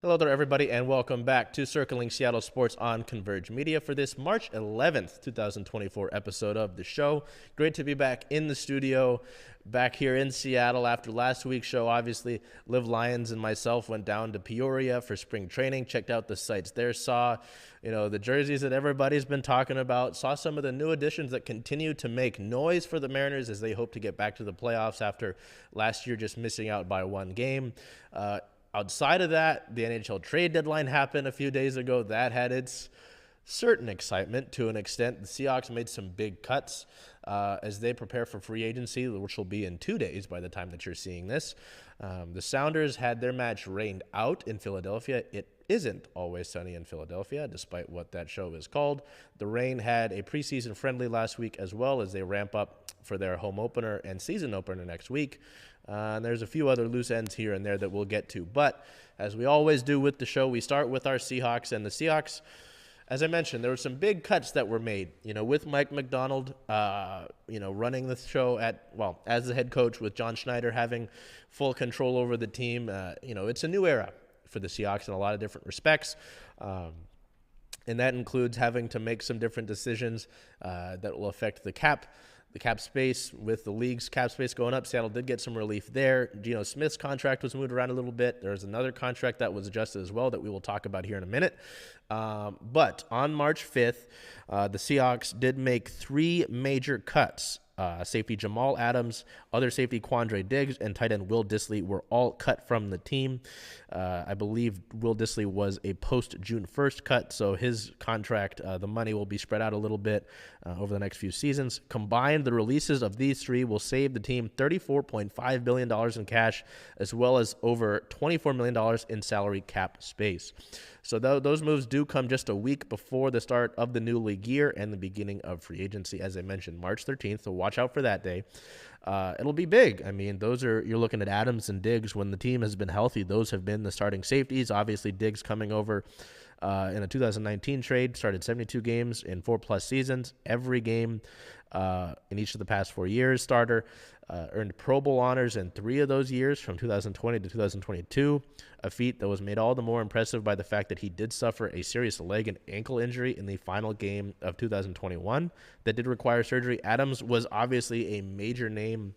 Hello there, everybody, and welcome back to Circling Seattle Sports on Converge Media for this March 11th, 2024 episode of the show. Great to be back in the studio, back here in Seattle after last week's show. Obviously, Liv Lyons and myself went down to Peoria for spring training, checked out the sites there, saw, the jerseys that everybody's been talking about, saw some of the new additions that continue to make noise for the Mariners as they hope to get back to the playoffs after last year just missing out by one game. Outside of that, the NHL trade deadline happened a few days ago. That had its certain excitement to an extent. The Seahawks made some big cuts as they prepare for free agency, which will be in 2 days by the time that you're seeing this. The Sounders had their match rained out in Philadelphia. It isn't always sunny in Philadelphia, despite what that show is called. The Rain had a preseason friendly last week as well as they ramp up for their home opener and season opener next week. And there's a few other loose ends here and there that we'll get to. But as we always do with the show, we start with our Seahawks. And the Seahawks, as I mentioned, there were some big cuts that were made, with Mike McDonald, running the show as the head coach, with John Schneider having full control over the team. It's a new era for the Seahawks in a lot of different respects. And that includes having to make some different decisions that will affect the cap space. With the league's cap space going up, Seattle did get some relief there. Geno Smith's contract was moved around a little bit. There's another contract that was adjusted as well that we will talk about here in a minute. But on March 5th, the Seahawks did make three major cuts. Safety Jamal Adams, other safety Quandre Diggs, and tight end Will Dissly were all cut from the team. I believe Will Dissly was a post-June 1st cut, so his contract, the money will be spread out a little bit over the next few seasons. Combined, the releases of these three will save the team $34.5 billion in cash, as well as over $24 million in salary cap space. So those moves do come just a week before the start of the new league year and the beginning of free agency, as I mentioned, March 13th. So watch out for that day. It'll be big. I mean, you're looking at Adams and Diggs when the team has been healthy. Those have been the starting safeties. Obviously, Diggs coming over in a 2019 trade, started 72 games in 4+ seasons. Every game in each of the past 4 years, starter. Earned Pro Bowl honors in 3 of those years from 2020 to 2022, a feat that was made all the more impressive by the fact that he did suffer a serious leg and ankle injury in the final game of 2021 that did require surgery. Adams was obviously a major name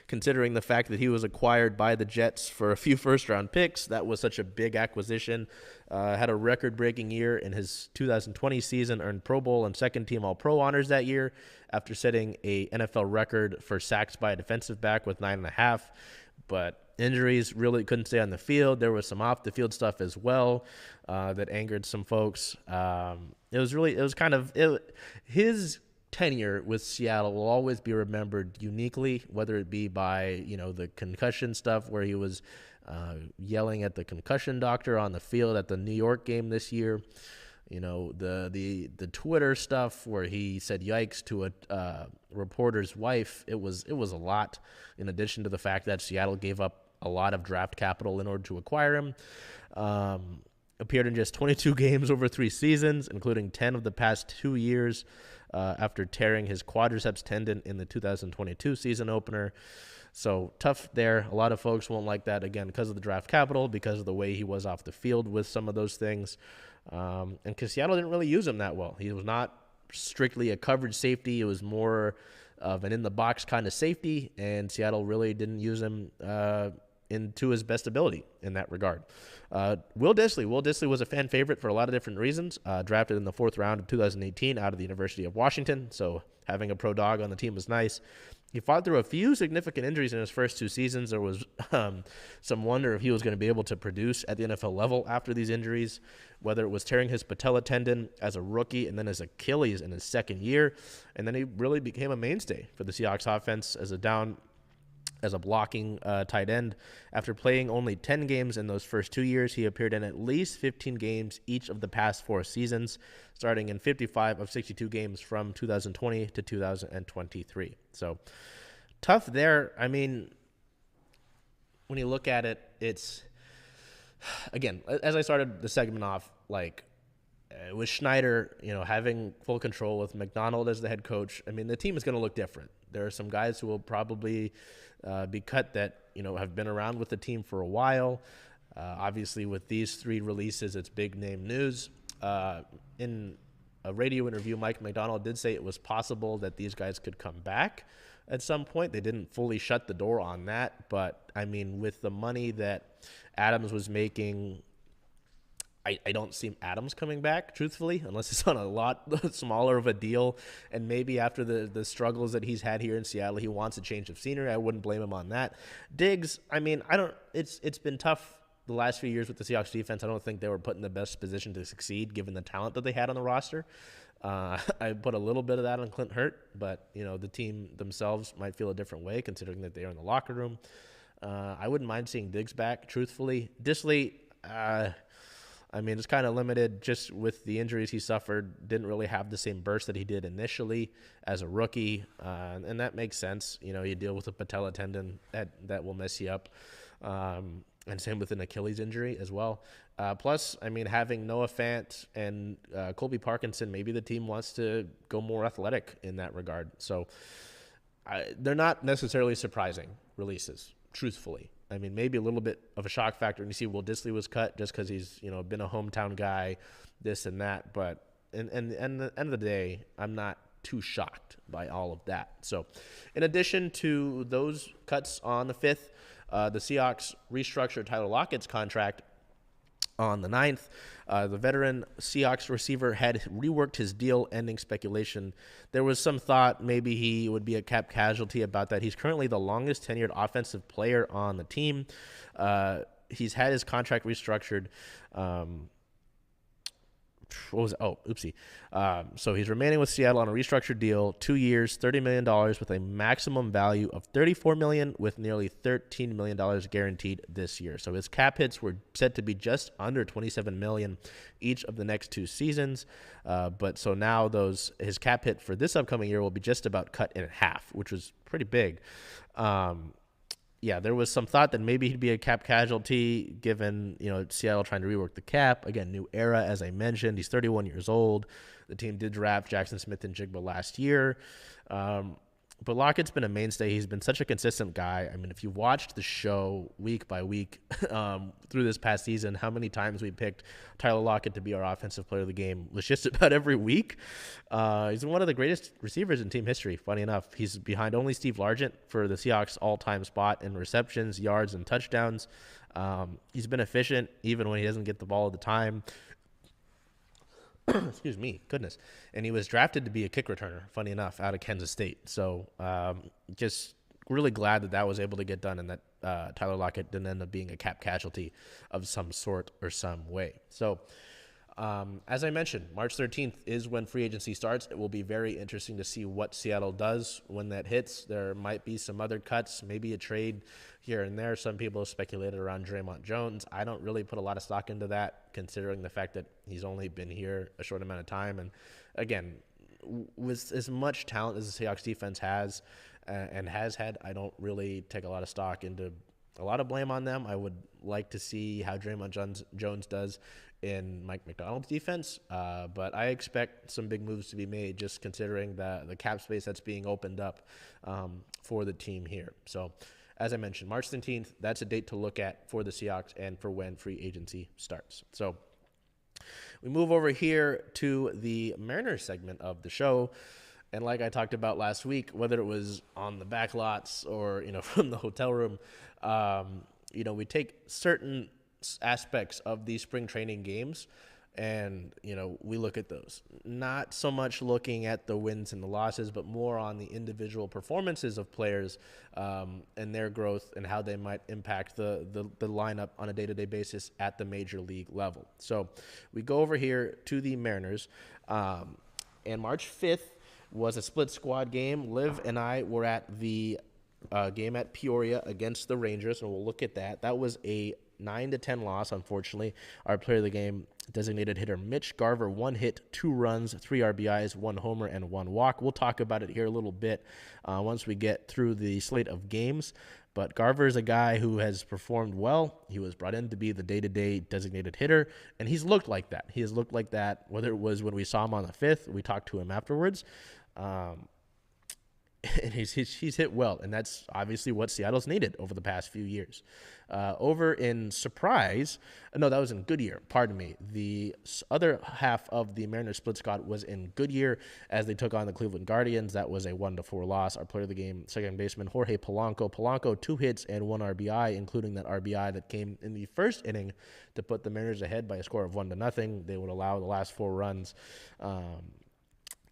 considering the fact that he was acquired by the Jets for a few first-round picks. That was such a big acquisition. Had a record-breaking year in his 2020 season, earned Pro Bowl and second-team All-Pro honors that year after setting a NFL record for sacks by a defensive back with 9.5. But injuries really couldn't stay on the field. There was some off-the-field stuff as well that angered some folks. His tenure with Seattle will always be remembered uniquely, whether it be by, the concussion stuff where he was yelling at the concussion doctor on the field at the New York game this year, the Twitter stuff where he said yikes to a reporter's wife. It was a lot, in addition to the fact that Seattle gave up a lot of draft capital in order to acquire him. Appeared in just 22 games over 3 seasons, including 10 of the past 2 years after tearing his quadriceps tendon in the 2022 season opener. So tough there. A lot of folks won't like that, again, because of the draft capital, because of the way he was off the field with some of those things. And because Seattle didn't really use him that well. He was not strictly a coverage safety. It was more of an in-the-box kind of safety, and Seattle really didn't use him into his best ability in that regard. Will Dissly was a fan favorite for a lot of different reasons. Drafted in the 4th round of 2018 out of the University of Washington, so having a pro dog on the team was nice. He fought through a few significant injuries in his first 2 seasons. There was some wonder if he was going to be able to produce at the NFL level after these injuries, whether it was tearing his patella tendon as a rookie and then his Achilles in his second year. And then he really became a mainstay for the Seahawks offense as a down as a blocking tight end. After playing only 10 games in those first 2 years, he appeared in at least 15 games each of the past 4 seasons, starting in 55 of 62 games from 2020 to 2023. So tough there. I mean, when you look at it, it's, again, as I started the segment off, like, with Schneider, having full control with McDonald as the head coach, I mean, the team is going to look different. There are some guys who will probably be cut that, have been around with the team for a while. Obviously, with these 3 releases, it's big name news. In a radio interview, Mike McDonald did say it was possible that these guys could come back at some point. They didn't fully shut the door on that. But, I mean, with the money that Adams was making, I don't see Adams coming back, truthfully, unless it's on a lot smaller of a deal. And maybe after the struggles that he's had here in Seattle, he wants a change of scenery. I wouldn't blame him on that. Diggs, I mean, it's been tough the last few years with the Seahawks defense. I don't think they were put in the best position to succeed given the talent that they had on the roster. I put a little bit of that on Clint Hurt, but, the team themselves might feel a different way considering that they are in the locker room. I wouldn't mind seeing Diggs back, truthfully. Disley, I mean, it's kind of limited just with the injuries he suffered. Didn't really have the same burst that he did initially as a rookie, and that makes sense. You deal with a patella tendon that will mess you up, and same with an Achilles injury as well. Plus, I mean, having Noah Fant and Colby Parkinson, maybe the team wants to go more athletic in that regard. So they're not necessarily surprising releases, truthfully. I mean, maybe a little bit of a shock factor. And you see, Will Dissly was cut just because he's, been a hometown guy, this and that. But in the end of the day, I'm not too shocked by all of that. So in addition to those cuts on the 5th, the Seahawks restructured Tyler Lockett's contract on the 9th. The veteran Seahawks receiver had reworked his deal, ending speculation. There was some thought maybe he would be a cap casualty about that. He's currently the longest tenured offensive player on the team. He's had his contract restructured. So he's remaining with Seattle on a restructured deal, 2 years, $30 million with a maximum value of $34 million with nearly $13 million guaranteed this year. So his cap hits were set to be just under $27 million each of the next 2 seasons. But so now his cap hit for this upcoming year will be just about cut in half, which was pretty big. There was some thought that maybe he'd be a cap casualty given, Seattle trying to rework the cap. Again, new era, as I mentioned. He's 31 years old. The team did draft Jackson Smith and Jigba last year. But Lockett's been a mainstay. He's been such a consistent guy. I mean, if you watched the show week by week through this past season, how many times we picked Tyler Lockett to be our offensive player of the game was just about every week. He's one of the greatest receivers in team history, funny enough. He's behind only Steve Largent for the Seahawks all-time spot in receptions, yards, and touchdowns. He's been efficient even when he doesn't get the ball at the time. Excuse me, goodness. And he was drafted to be a kick returner, funny enough, out of Kansas State. So just really glad that was able to get done and that Tyler Lockett didn't end up being a cap casualty of some sort or some way. So as I mentioned, March 13th is when free agency starts. It will be very interesting to see what Seattle does when that hits. There might be some other cuts, maybe a trade here and there. Some people have speculated around Draymond Jones. I don't really put a lot of stock into that, considering the fact that he's only been here a short amount of time. And again, with as much talent as the Seahawks defense has and has had, I don't really take a lot of stock into a lot of blame on them. I would like to see how Draymond Jones does in Mike McDonald's defense, but I expect some big moves to be made just considering the cap space that's being opened up for the team here. So as I mentioned, March 13th, that's a date to look at for the Seahawks and for when free agency starts. So we move over here to the Mariners segment of the show. And like I talked about last week, whether it was on the back lots or, from the hotel room, we take certain aspects of these spring training games and, we look at those. Not so much looking at the wins and the losses, but more on the individual performances of players and their growth and how they might impact the lineup on a day-to-day basis at the major league level. So we go over here to the Mariners, and March 5th was a split squad game. Liv and I were at the game at Peoria against the Rangers, and we'll look at that. That was a 9-10 loss, unfortunately. Our player of the game, designated hitter Mitch Garver, 1 hit, 2 runs, 3 RBIs, 1 homer, and 1 walk. We'll talk about it here a little bit once we get through the slate of games. But Garver is a guy who has performed well. He was brought in to be the day-to-day designated hitter, and he's looked like that. He has looked like that, whether it was when we saw him on the 5th, we talked to him afterwards. And he's hit well, and that's obviously what Seattle's needed over the past few years. Over in Surprise, no, that was in Goodyear, pardon me. The other half of the Mariners split, Scott, was in Goodyear as they took on the Cleveland Guardians. That was a 1-4 loss. Our player of the game, second baseman Jorge Polanco, 2 hits and 1 RBI, including that RBI that came in the first inning to put the Mariners ahead by a score of 1-0. They would allow the last 4 runs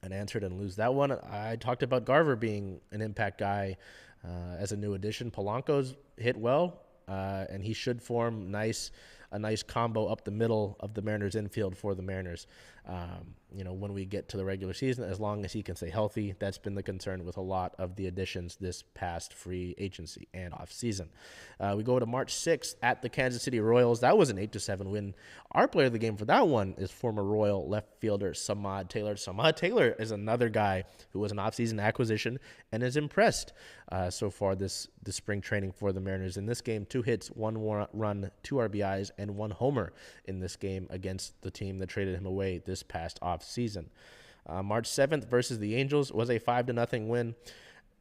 and answered and lose that one. I talked about Garver being an impact guy as a new addition. Polanco's hit well, and he should form a nice combo up the middle of the Mariners infield for the Mariners. When we get to the regular season, as long as he can stay healthy, that's been the concern with a lot of the additions this past free agency and off season. We go to March 6th at the Kansas City Royals. That was an 8-7 win. Our player of the game for that one is former Royal left fielder Samad Taylor. Samad Taylor is another guy who was an off-season acquisition and is impressed so far this spring training for the Mariners. In this game, 2 hits, 1 run, 2 RBIs, and 1 homer in this game against the team that traded him away this past off-season. March 7th versus the Angels was a 5-0 win.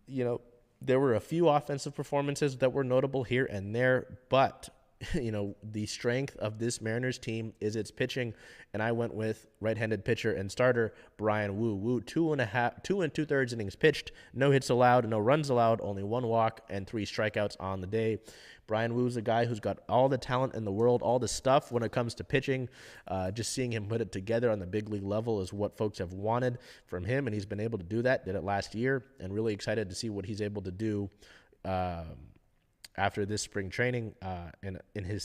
There were a few offensive performances that were notable here and there, but the strength of this Mariners team is its pitching, and I went with right-handed pitcher and starter Brian Wu. Wu, 2 2/3 innings pitched, no hits allowed, no runs allowed, only 1 walk and 3 strikeouts on the day. Brian Wu's a guy who's got all the talent in the world, all the stuff when it comes to pitching. Just seeing him put it together on the big league level is what folks have wanted from him, and he's been able to do that. Did it last year, and really excited to see what he's able to do after this spring training in his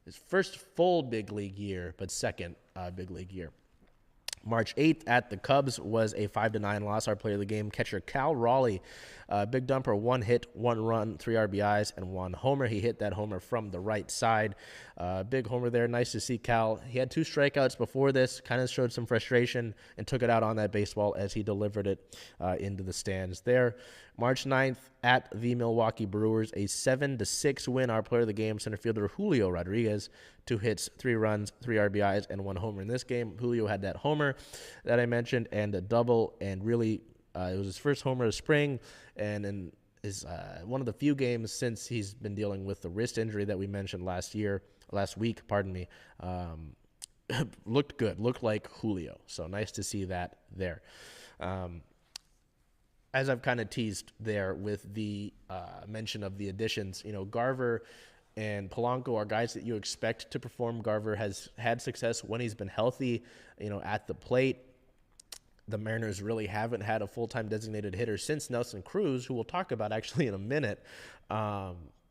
his first full big league year, but second big league year. March 8th at the Cubs was a 5-9 loss. Our player of the game, catcher Cal Raleigh, big dumper, 1 hit, 1 run, 3 RBIs, and 1 homer. He hit that homer from the right side. Big homer there. Nice to see Cal. He had 2 strikeouts before this, kind of showed some frustration and took it out on that baseball as he delivered it into the stands there. March 9th at the Milwaukee Brewers, a 7-6 win. Our player of the game, center fielder Julio Rodriguez, 2 hits, 3 runs, 3 RBIs, and 1 homer in this game. Julio had that homer that I mentioned and a double, and really it was his first homer of spring, and is one of the few games since he's been dealing with the wrist injury that we mentioned last week. Looked good, looked like Julio. So nice to see that there. As I've kind of teased there with the mention of the additions, Garver and Polanco are guys that you expect to perform. Garver has had success when he's been healthy, at the plate. The Mariners really haven't had a full-time designated hitter since Nelson Cruz, who we'll talk about actually in a minute.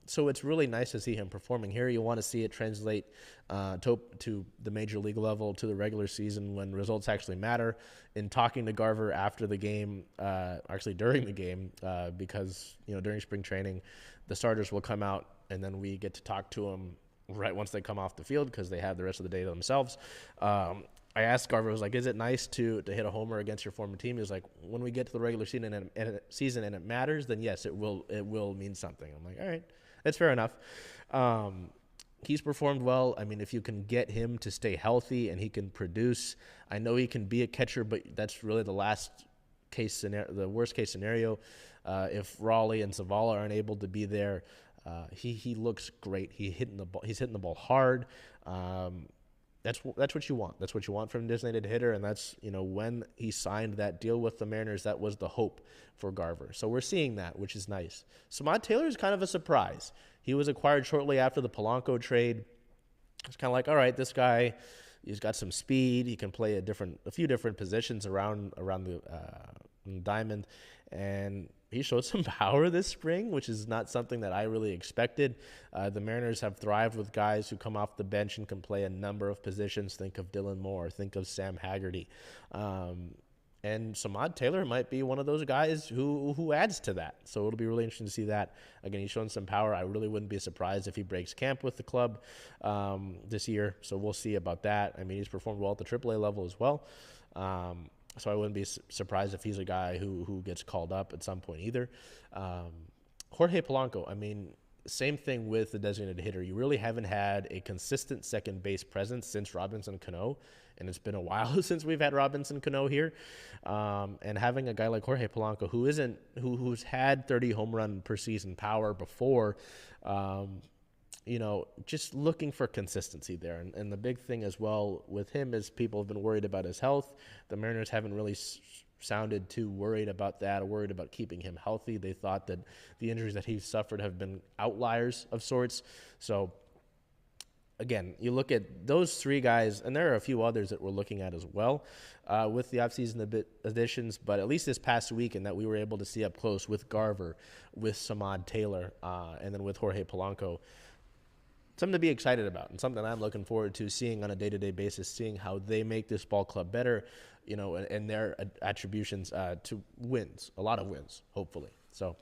So it's really nice to see him performing here. You want to see it translate to the major league level, to the regular season when results actually matter. In talking to Garver after the game, actually during the game, because during spring training, the starters will come out and then we get to talk to them right once they come off the field because they have the rest of the day to themselves. I asked Garver, I was like, is it nice to hit a homer against your former team? He was like, when we get to the regular season and it matters, then yes, it will mean something. I'm like, all right, that's fair enough. He's performed well. I mean, if you can get him to stay healthy and he can produce, I know he can be a catcher, but that's really the worst case scenario. If Raleigh and Zavala aren't able to be there, he looks great. He's hitting the ball hard. That's what you want. That's what you want from a designated hitter, and that's, when he signed that deal with the Mariners, that was the hope for Garver. So we're seeing that, which is nice. Samad Taylor is kind of a surprise. He was acquired shortly after the Polanco trade. It's kind of like, all right, this guy, he's got some speed. He can play a few different positions around the diamond, and he showed some power this spring, which is not something that I really expected. The Mariners have thrived with guys who come off the bench and can play a number of positions. Think of Dylan Moore. Think of Sam Haggerty. And Samad Taylor might be one of those guys who adds to that. So it'll be really interesting to see that. Again, he's shown some power. I really wouldn't be surprised if he breaks camp with the club this year. So we'll see about that. I mean, he's performed well at the AAA level as well. So I wouldn't be surprised if he's a guy who gets called up at some point either. Jorge Polanco, I mean, same thing with the designated hitter. You really haven't had a consistent second base presence since Robinson Cano, and it's been a while since we've had Robinson Cano here. And having a guy like Jorge Polanco, who's had 30 home run per season power before, just looking for consistency there. And the big thing as well with him is people have been worried about his health. The Mariners haven't really sounded too worried about that or worried about keeping him healthy. They thought that the injuries that he's suffered have been outliers of sorts. So again, you look at those three guys, and there are a few others that we're looking at as well with the offseason additions, but at least this past week, and that we were able to see up close with Garver, with Samad Taylor, and then with Jorge Polanco. Something to be excited about, and something I'm looking forward to seeing on a day-to-day basis, seeing how they make this ball club better, and their attributions to wins, a lot of wins, hopefully. So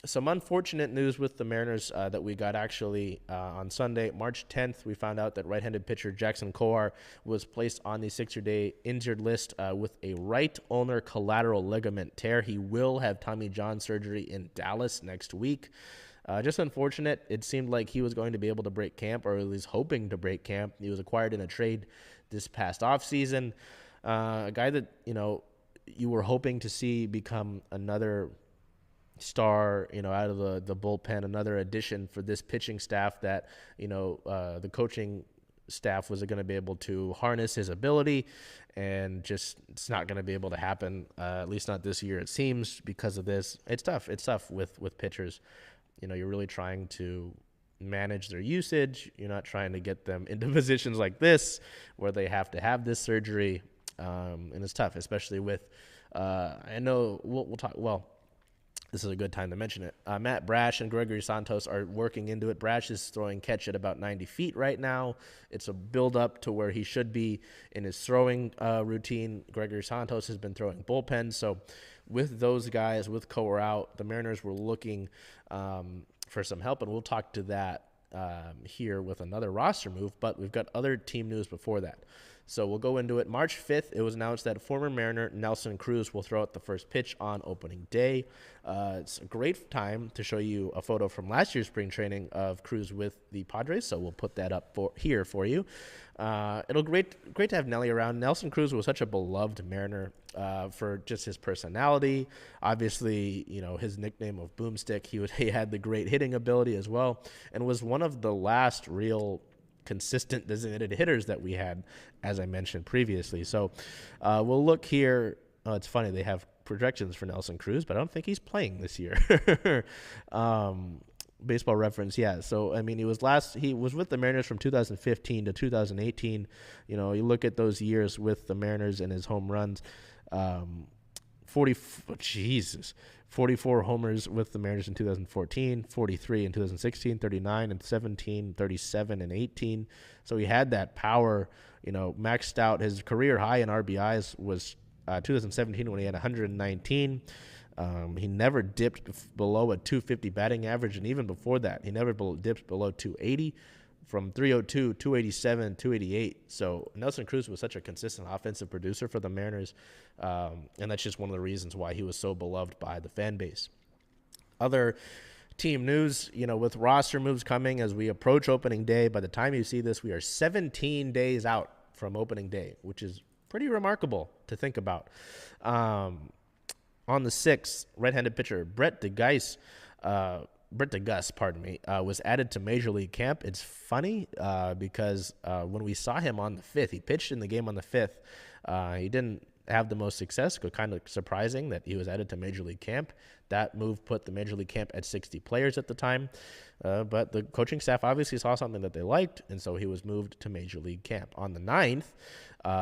some unfortunate news with the Mariners that we got actually on Sunday, March 10th. We found out that right-handed pitcher Jackson Kowar was placed on the 60-day injured list with a right ulnar collateral ligament tear. He will have Tommy John surgery in Dallas next week. Just unfortunate. It seemed like he was going to be able to break camp, or at least hoping to break camp. He was acquired in a trade this past offseason. A guy that, you were hoping to see become another star, out of the bullpen, another addition for this pitching staff that, the coaching staff was going to be able to harness his ability, and just it's not going to be able to happen, at least not this year, it seems, because of this. It's tough. It's tough with pitchers. You're really trying to manage their usage. You're not trying to get them into positions like this where they have to have this surgery. And it's tough, especially with, I know we'll talk, well, this is a good time to mention it. Matt Brash and Gregory Santos are working into it. Brash is throwing catch at about 90 feet right now. It's a build up to where he should be in his throwing routine. Gregory Santos has been throwing bullpen. So with those guys, with Kowar out, the Mariners were looking for some help, and we'll talk to that here with another roster move, but we've got other team news before that. So we'll go into it. March 5th, it was announced that former Mariner Nelson Cruz will throw out the first pitch on opening day. It's a great time to show you a photo from last year's spring training of Cruz with the Padres, so we'll put that up here for you. It'll great to have Nelly around. Nelson Cruz was such a beloved Mariner for just his personality. Obviously, his nickname of Boomstick. He had the great hitting ability as well, and was one of the last real consistent designated hitters that we had, as I mentioned previously. So we'll look here. It's funny, they have projections for Nelson Cruz, but I don't think he's playing this year. Baseball Reference, yeah. So I mean, he was with the Mariners from 2015 to 2018. You look at those years with the Mariners and his home runs. 44 homers with the Mariners in 2014, 43 in 2016, 39 in 17, 37 in 18. So he had that power, maxed out. His career high in RBIs was 2017 when he had 119. He never dipped below a 250 batting average, and even before that, he never dipped below 280. From 302, 287, 288. So Nelson Cruz was such a consistent offensive producer for the Mariners, and that's just one of the reasons why he was so beloved by the fan base. Other team news, with roster moves coming as we approach opening day. By the time you see this, we are 17 days out from opening day, which is pretty remarkable to think about. On the 6th, right-handed pitcher Brett DeGuss, was added to Major League Camp. It's funny because when we saw him on the 5th, he pitched in the game on the 5th. He didn't have the most success, kind of surprising that he was added to Major League Camp. That move put the Major League Camp at 60 players at the time. But the coaching staff obviously saw something that they liked, and so he was moved to Major League Camp. On the 9th,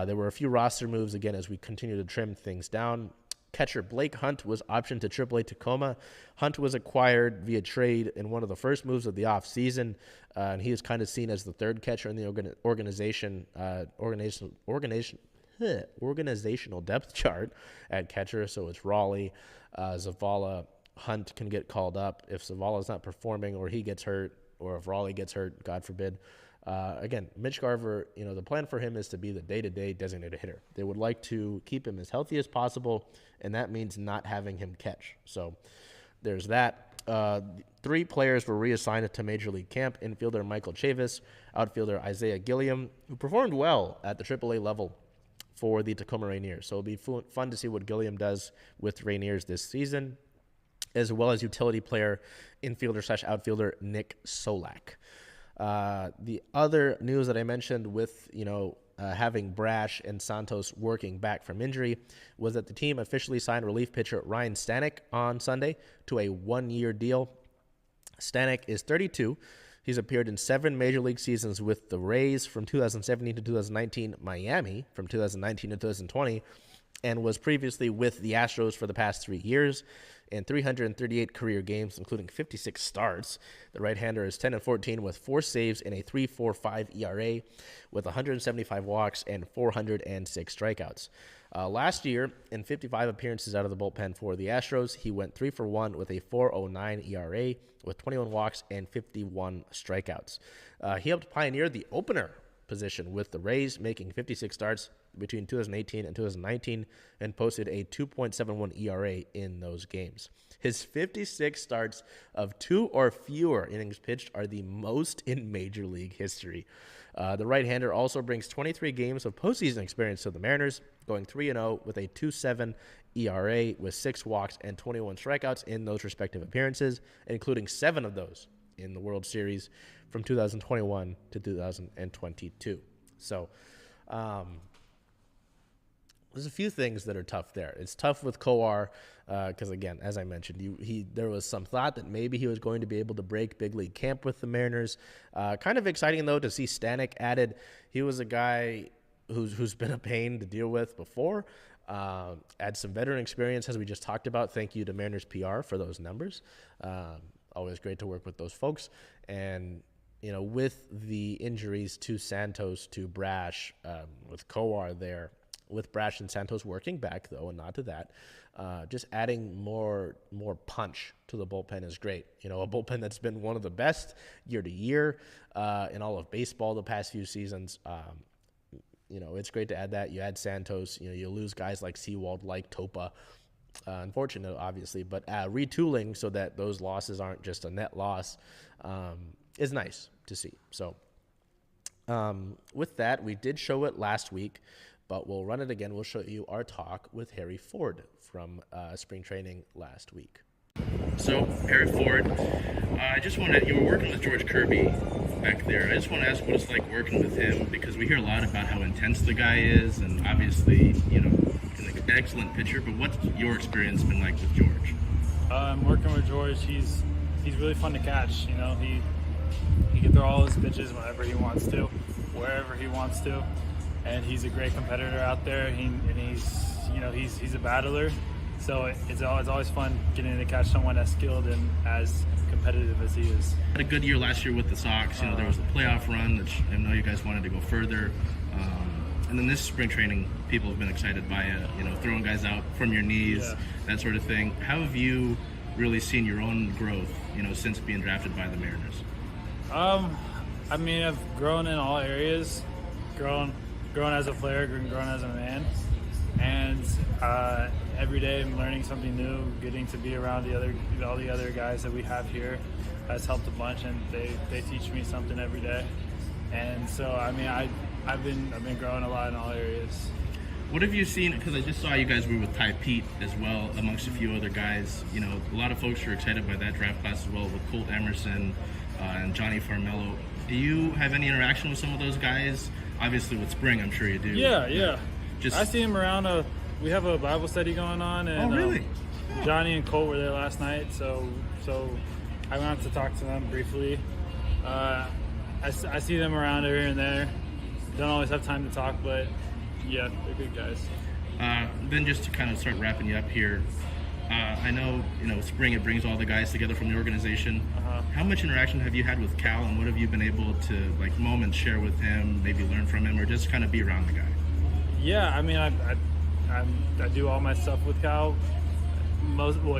there were a few roster moves, again, as we continue to trim things down. Catcher Blake Hunt was optioned to AAA Tacoma. Hunt was acquired via trade in one of the first moves of the offseason, and he is kind of seen as the third catcher in the organization. organizational depth chart at catcher. So it's Raleigh, Zavala, Hunt can get called up if Zavala's not performing or he gets hurt, or if Raleigh gets hurt, God forbid. Again, Mitch Garver, the plan for him is to be the day-to-day designated hitter. They would like to keep him as healthy as possible, and that means not having him catch. So there's that. 3 players were reassigned to Major League camp: infielder Michael Chavis, outfielder Isaiah Gilliam, who performed well at the AAA level for the Tacoma Rainiers. So it'll be fun to see what Gilliam does with Rainiers this season, as well as utility player, infielder/outfielder Nick Solak. The other news that I mentioned with, having Brash and Santos working back from injury was that the team officially signed relief pitcher Ryan Stanek on Sunday to a 1-year deal. Stanek is 32. He's appeared in 7 Major League seasons with the Rays from 2017 to 2019, Miami from 2019 to 2020, and was previously with the Astros for the past 3 years in 338 career games, including 56 starts. The right-hander is 10-14 with 4 saves and a 3.45 ERA with 175 walks and 406 strikeouts. Last year, in 55 appearances out of the bullpen for the Astros, he went 3-for-1 with a 4.09 ERA with 21 walks and 51 strikeouts. He helped pioneer the opener position with the Rays, making 56 starts between 2018 and 2019 and posted a 2.71 ERA in those games. His 56 starts of 2 or fewer innings pitched are the most in Major League history. The right-hander also brings 23 games of postseason experience to the Mariners, going 3-0 with a 2.7 ERA with 6 walks and 21 strikeouts in those respective appearances, including 7 of those in the World Series from 2021 to 2022. So, there's a few things that are tough there. It's tough with Kowar because, again, as I mentioned, there was some thought that maybe he was going to be able to break big league camp with the Mariners. Kind of exciting, though, to see Stanek added. He was a guy who's been a pain to deal with before. Add some veteran experience, as we just talked about. Thank you to Mariners PR for those numbers. Always great to work with those folks. And, with the injuries to Santos, to Brash, with Kowar there, with Brash and Santos working back, though, and not to that, just adding more punch to the bullpen is great. A bullpen that's been one of the best year to year in all of baseball the past few seasons. It's great to add that. You add Santos, you lose guys like Sewald, like Topa. Unfortunate, obviously, but retooling so that those losses aren't just a net loss is nice to see. So with that, we did show it last week, but we'll run it again. We'll show you our talk with Harry Ford from spring training last week. So, Harry Ford, you were working with George Kirby back there. I just want to ask what it's like working with him, because we hear a lot about how intense the guy is, and obviously, an excellent pitcher, but what's your experience been like with George? Working with George, he's really fun to catch. He can throw all his pitches whenever he wants to, wherever he wants to. And he's a great competitor out there. He's a battler, so it's always fun getting to catch someone as skilled and as competitive as he is. Had a good year last year with the Sox. There was a playoff run, which I know you guys wanted to go further. And then this spring training, people have been excited by it. Throwing guys out from your knees, that sort of thing. How have you really seen your own growth, since being drafted by the Mariners? I've grown in all areas. Grown as a player, grown as a man, and every day I'm learning something new. Getting to be around all the other guys that we have here has helped a bunch, and they teach me something every day. And so I've been growing a lot in all areas. What have you seen? Because I just saw you guys were with Ty Pete as well, amongst a few other guys. A lot of folks are excited by that draft class as well, with Colt Emerson and Johnny Farmello. Do you have any interaction with some of those guys? Obviously, with spring, I'm sure you do. Yeah. I see him around. We have a Bible study going on, and really? Johnny and Colt were there last night, so I went out to talk to them briefly. I see them around here and there. Don't always have time to talk, but yeah, they're good guys. Then just to kind of start wrapping you up here, I know spring, it brings all the guys together from the organization. How much interaction have you had with Cal, and what have you been able to moments share with him, maybe learn from him, or just kind of be around the guy? Yeah, I mean, I do all my stuff with Cal.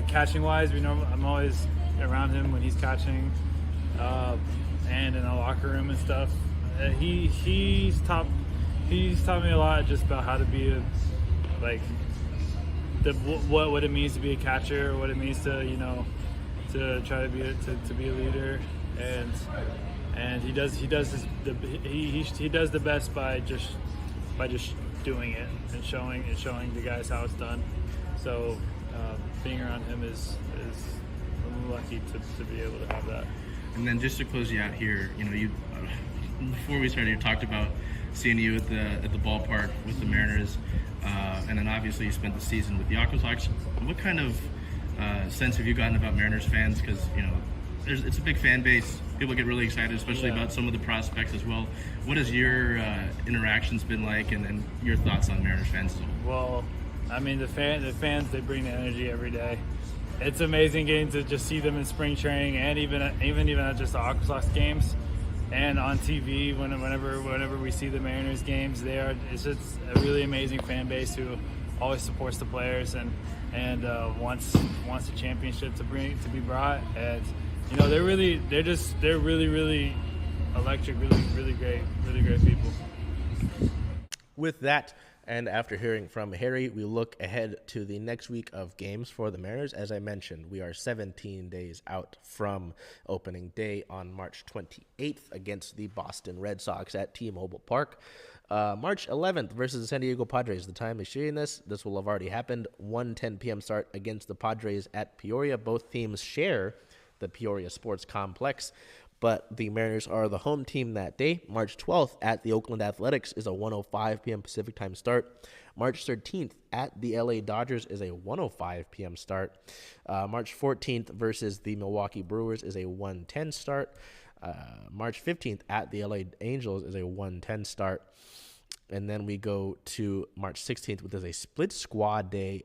Catching wise, I'm always around him when he's catching, and in the locker room and stuff. He's taught me a lot just about how to be what it means to be a catcher, what it means to to try to be a leader, and he does the best by just doing it and showing the guys how it's done. So being around him is I'm lucky to be able to have that. And then just to close you out here, you before we started, you talked about seeing you at the ballpark with the Mariners, and then obviously you spent the season with the Seahawks. What kind of sense have you gotten about Mariners fans? Because it's a big fan base. People get really excited, especially about some of the prospects as well. What has your interactions been like, and your thoughts on Mariners fans as well? Well, I mean, the fans, they bring the energy every day. It's amazing getting to just see them in spring training, and even at just the Seahawks games, and on TV whenever we see the Mariners games. It's just a really amazing fan base who always supports the players and wants the championship to be brought. And they're really electric, really great people. With that, and after hearing from Harry, we look ahead to the next week of games for the Mariners. As I mentioned, we are 17 days out from opening day on March 28th against the Boston Red Sox at T-Mobile Park. March 11th versus the San Diego Padres. The time of shooting this will have already happened. 1:10 p.m. start against the Padres at Peoria. Both teams share the Peoria Sports Complex, but the Mariners are the home team that day. March 12th at the Oakland Athletics is a 1:05 p.m. Pacific time start. March 13th at the LA Dodgers is a 1:05 p.m. start. March 14th versus the Milwaukee Brewers is a 1:10 start. March 15th at the LA Angels is a 1:10 start. And then we go to March 16th, which is a split squad day.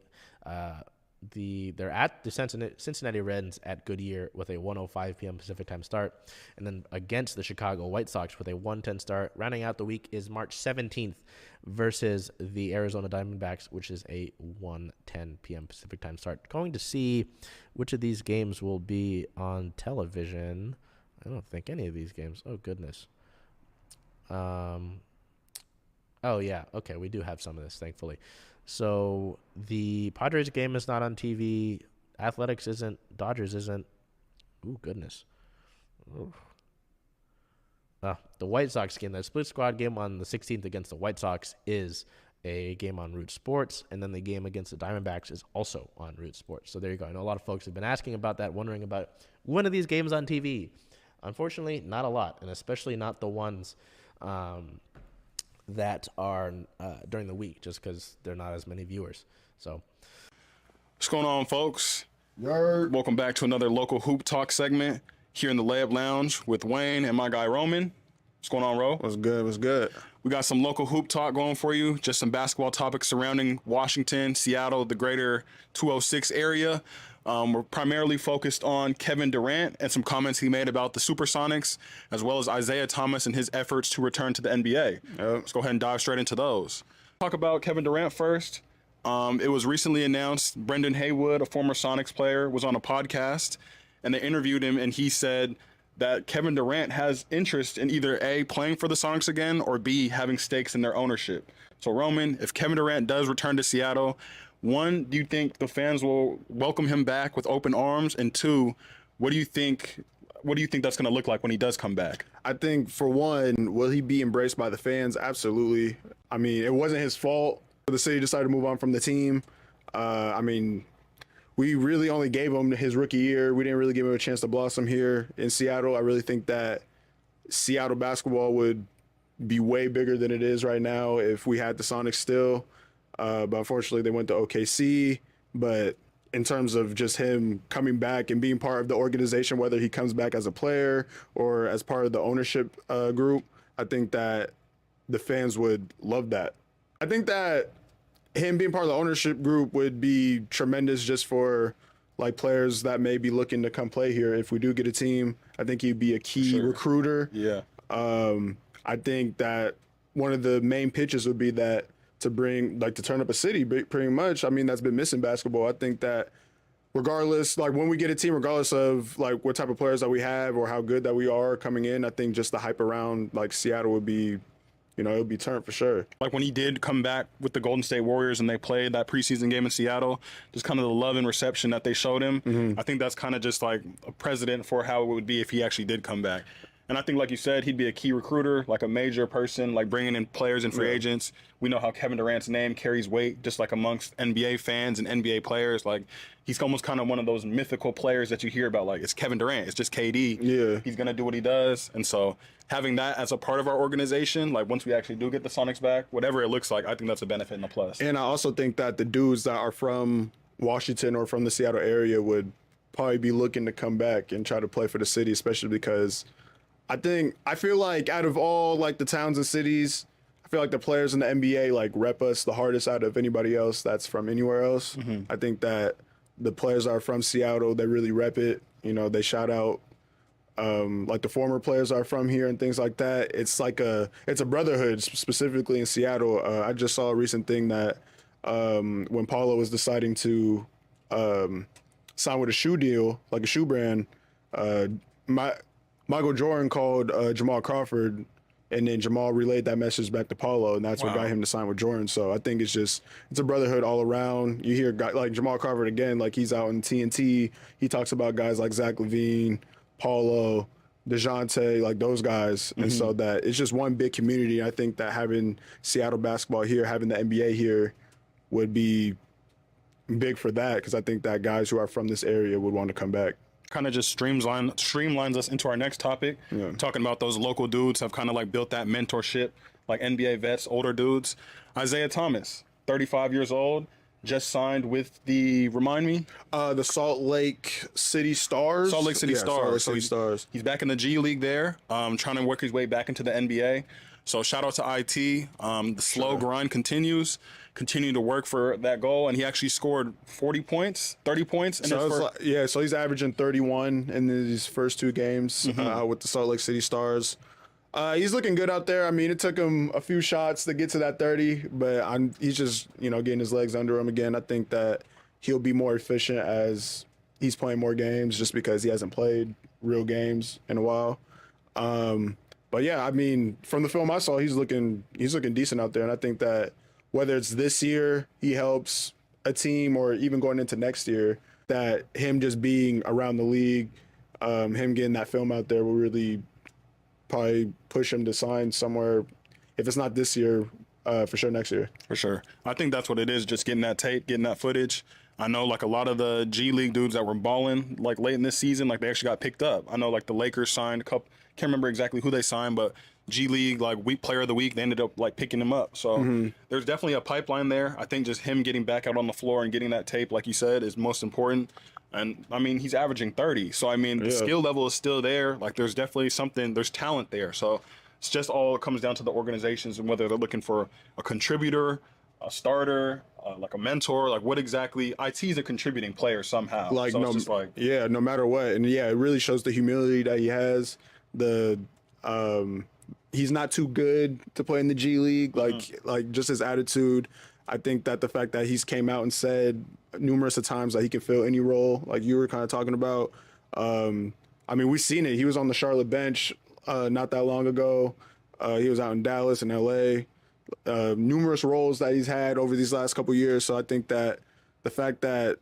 They're at the Cincinnati Reds at Goodyear with a 1:05 p.m. Pacific time start, and then against the Chicago White Sox with a 1:10 start. Rounding out the week is March 17th versus the Arizona Diamondbacks, which is a 1:10 p.m. Pacific time start. Going to see which of these games will be on television. I don't think any of these games. Oh goodness. Oh yeah. Okay, we do have some of this, thankfully. So the Padres game is not on TV. Athletics isn't. Dodgers isn't. Ooh, goodness. Ooh. The White Sox game, that split squad game on the 16th against the White Sox, is a game on Root Sports, and then the game against the Diamondbacks is also on Root Sports. So there you go. I know a lot of folks have been asking about that, wondering about when are these games on TV. Unfortunately, not a lot, and especially not the ones that are during the week, just because there are not as many viewers. So, what's going on, folks? Yard. Welcome back to another local hoop talk segment here in the Layup Lounge with Wayne and my guy Roman. What's going on, Ro? What's good? We got some local hoop talk going for you. Just some basketball topics surrounding Washington, Seattle, the greater 206 area. We're primarily focused on Kevin Durant and some comments he made about the Supersonics, as well as Isaiah Thomas and his efforts to return to the NBA. Let's go ahead and dive straight into those. Talk about Kevin Durant first. It was recently announced Brendan Haywood, a former Sonics player, was on a podcast, and they interviewed him, and he said that Kevin Durant has interest in either A, playing for the Sonics again, or B, having stakes in their ownership. So, Roman, if Kevin Durant does return to Seattle, one, do you think the fans will welcome him back with open arms? And two, what do you think that's going to look like when he does come back? I think, for one, will he be embraced by the fans? Absolutely. I mean, it wasn't his fault. The city decided to move on from the team. I mean, we really only gave him his rookie year. We didn't really give him a chance to blossom here in Seattle. I really think that Seattle basketball would be way bigger than it is right now if we had the Sonics still. But unfortunately, they went to OKC. But in terms of just him coming back and being part of the organization, whether he comes back as a player or as part of the ownership group, I think that the fans would love that. I think that him being part of the ownership group would be tremendous just for like players that may be looking to come play here. If we do get a team, I think he'd be a key recruiter. Yeah. I think that one of the main pitches would be that to turn up a city pretty much. I mean, that's been missing basketball. I think that regardless, like when we get a team, regardless of like what type of players that we have or how good that we are coming in, I think just the hype around like Seattle would be, it would be turned for sure. Like when he did come back with the Golden State Warriors and they played that preseason game in Seattle, just kind of the love and reception that they showed him. I think that's kind of just like a precedent for how it would be if he actually did come back. And I think, like you said, he'd be a key recruiter, like a major person, like bringing in players and free agents. We know how Kevin Durant's name carries weight, just like amongst NBA fans and NBA players. Like he's almost kind of one of those mythical players that you hear about. Like it's Kevin Durant, it's just KD. Yeah, he's gonna do what he does, and so having that as a part of our organization, like once we actually do get the Sonics back, whatever it looks like, I think that's a benefit and a plus. And I also think that the dudes that are from Washington or from the Seattle area would probably be looking to come back and try to play for the city, especially because I feel like out of all like the towns and cities, I feel like the players in the NBA like rep us the hardest out of anybody else that's from anywhere else. I think that the players that are from Seattle, they really rep it. They shout out like the former players are from here and things like that. It's a brotherhood specifically in Seattle. I just saw a recent thing that when Paulo was deciding to sign with a shoe deal, like a shoe brand, Michael Jordan called Jamal Crawford, and then Jamal relayed that message back to Paulo, and that's what got him to sign with Jordan. So I think it's a brotherhood all around. You hear guys like Jamal Crawford again, like he's out in TNT. He talks about guys like Zach LaVine, Paulo, DeJounte, like those guys. And so that it's just one big community. I think that having Seattle basketball here, having the NBA here would be big for that, because I think that guys who are from this area would want to come back. Kind of just streamlines us into our next topic. Talking about those local dudes have kind of like built that mentorship, like NBA vets, older dudes. Isaiah Thomas, 35 years old, just signed with the Salt Lake City Stars. Salt Lake City Stars. Salt Lake City Stars. He's back in the G League there, trying to work his way back into the NBA. So shout out to IT. The slow grind continues. Continue to work for that goal, and he actually scored 30 points in his first. So he's averaging 31 in his first two games with the Salt Lake City Stars. He's looking good out there. I mean, it took him a few shots to get to that 30, but he's just getting his legs under him again. I think that he'll be more efficient as he's playing more games, just because he hasn't played real games in a while. But yeah, I mean, from the film I saw, he's looking decent out there, and I think that whether it's this year he helps a team or even going into next year, that him just being around the league, him getting that film out there will really probably push him to sign somewhere. If it's not this year, for sure next year. For sure. I think that's what it is, just getting that tape, getting that footage. I know like a lot of the G League dudes that were balling like late in this season, like they actually got picked up. I know like the Lakers signed a couple, can't remember exactly who they signed, but G League, like week player of the week, they ended up like picking him up. So there's definitely a pipeline there. I think just him getting back out on the floor and getting that tape, like you said, is most important. And I mean, he's averaging 30. So I mean, the skill level is still there. Like there's definitely there's talent there. So it's just all comes down to the organizations and whether they're looking for a contributor, a starter, like a mentor, like what exactly. IT is a contributing player somehow. Like, so no matter what. And yeah, it really shows the humility that he has. He's not too good to play in the G League, like just his attitude. I think that the fact that he's came out and said numerous of times that he can fill any role, like you were kind of talking about. I mean, we've seen it. He was on the Charlotte bench not that long ago. He was out in Dallas and LA. Numerous roles that he's had over these last couple of years. So I think that the fact that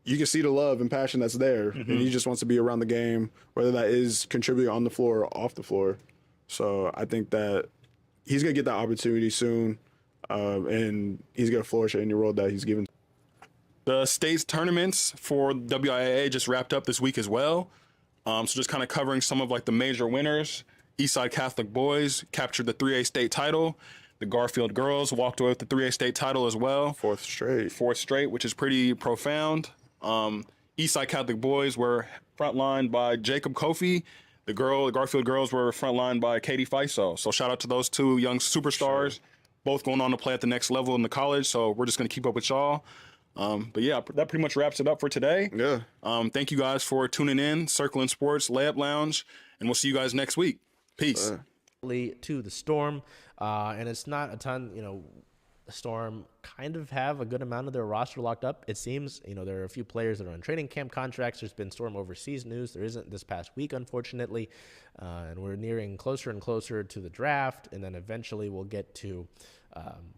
you can see the love and passion that's there, and he just wants to be around the game, whether that is contributing on the floor or off the floor. So I think that he's going to get that opportunity soon, and he's going to flourish in any role that he's given. The state's tournaments for WIAA just wrapped up this week as well. So just kind of covering some of like the major winners. Eastside Catholic boys captured the 3A state title. The Garfield girls walked away with the 3A state title as well. Fourth straight, which is pretty profound. Eastside Catholic boys were frontlined by Jacob Kofi. The Garfield girls were frontlined by Katie Faiso. So shout out to those two young superstars, both going on to play at the next level in the college. So we're just going to keep up with y'all. But yeah, that pretty much wraps it up for today. Yeah. Thank you guys for tuning in. Circling Sports Layup Lounge, and we'll see you guys next week. Peace. To the Storm, and it's not a ton, The Storm kind of have a good amount of their roster locked up. It seems, there are a few players that are on training camp contracts. There's been Storm overseas news. There isn't this past week, unfortunately. And we're nearing closer and closer to the draft. And then eventually we'll get to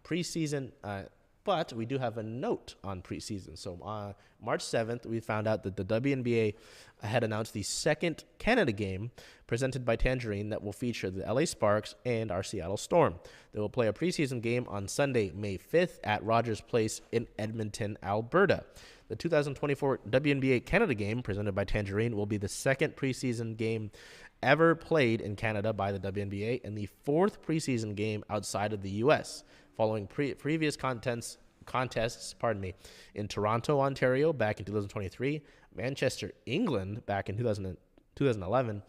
preseason. But we do have a note on preseason. So March 7th, we found out that the WNBA had announced the second Canada game presented by Tangerine that will feature the LA Sparks and our Seattle Storm. They will play a preseason game on Sunday, May 5th at Rogers Place in Edmonton, Alberta. The 2024 WNBA Canada game presented by Tangerine will be the second preseason game ever played in Canada by the WNBA and the fourth preseason game outside of the U.S., following previous contests in Toronto, Ontario back in 2023, Manchester, England back in 2011,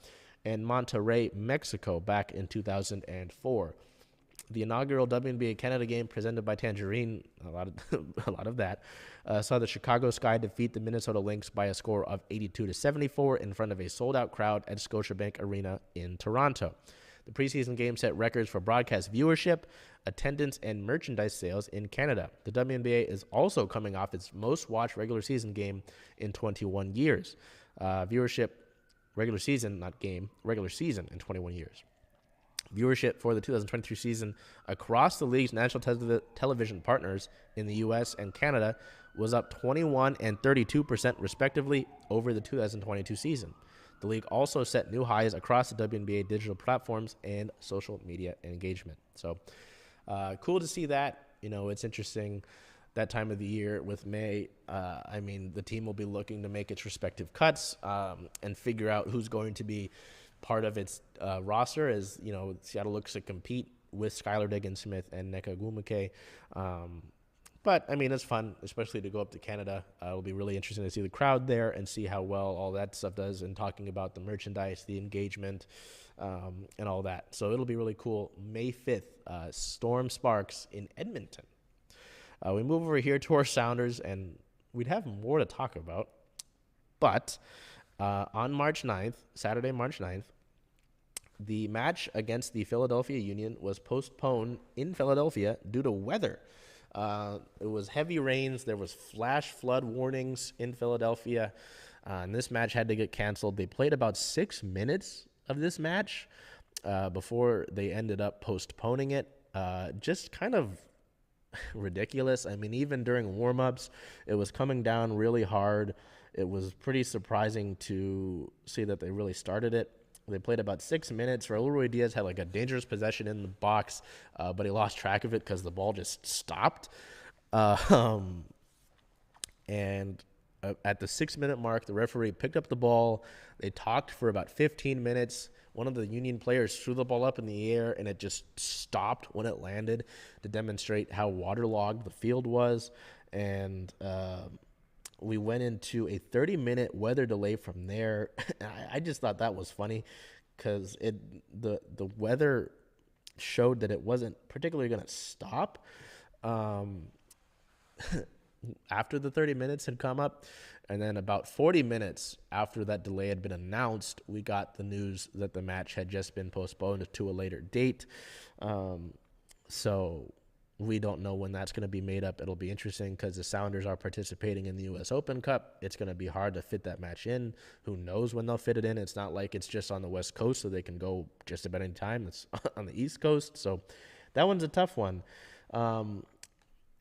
and Monterrey, Mexico back in 2004. The inaugural WNBA Canada game presented by Tangerine, a lot of that, saw the Chicago Sky defeat the Minnesota Lynx by a score of 82-74 in front of a sold-out crowd at Scotiabank Arena in Toronto. The preseason game set records for broadcast viewership, attendance, and merchandise sales in Canada. The WNBA is also coming off its most-watched regular season game in 21 years. Regular season in 21 years. Viewership for the 2023 season across the league's national television partners in the U.S. and Canada was up 21 and 32% respectively over the 2022 season. The league also set new highs across the WNBA digital platforms and social media engagement. So cool to see that. It's interesting that time of the year with May. The team will be looking to make its respective cuts and figure out who's going to be part of its roster as, Seattle looks to compete with Skylar Diggins-Smith and Nneka Ogwumike. But, it's fun, especially to go up to Canada. It'll be really interesting to see the crowd there and see how well all that stuff does and talking about the merchandise, the engagement, and all that. So it'll be really cool. May 5th, Storm Sparks in Edmonton. We move over here to our Sounders, and we'd have more to talk about. But on March 9th, Saturday, March 9th, the match against the Philadelphia Union was postponed in Philadelphia due to weather. It was heavy rains. There was flash flood warnings in Philadelphia, and this match had to get canceled. They played about 6 minutes of this match before they ended up postponing it. Just kind of ridiculous. Even during warm-ups, it was coming down really hard. It was pretty surprising to see that they really started it. They played about 6 minutes. Raul Ruiz Diaz had a dangerous possession in the box, but he lost track of it because the ball just stopped. And at the 6-minute mark, the referee picked up the ball. They talked for about 15 minutes. One of the Union players threw the ball up in the air, and it just stopped when it landed to demonstrate how waterlogged the field was. And we went into a 30-minute weather delay from there. I just thought that was funny because the weather showed that it wasn't particularly going to stop after the 30 minutes had come up. And then about 40 minutes after that delay had been announced, we got the news that the match had just been postponed to a later date. So we don't know when that's going to be made up. It'll be interesting because the Sounders are participating in the U.S. Open Cup. It's going to be hard to fit that match in. Who knows when they'll fit it in? It's not like it's just on the West Coast, so they can go just about any time. It's on the East Coast. So that one's a tough one. And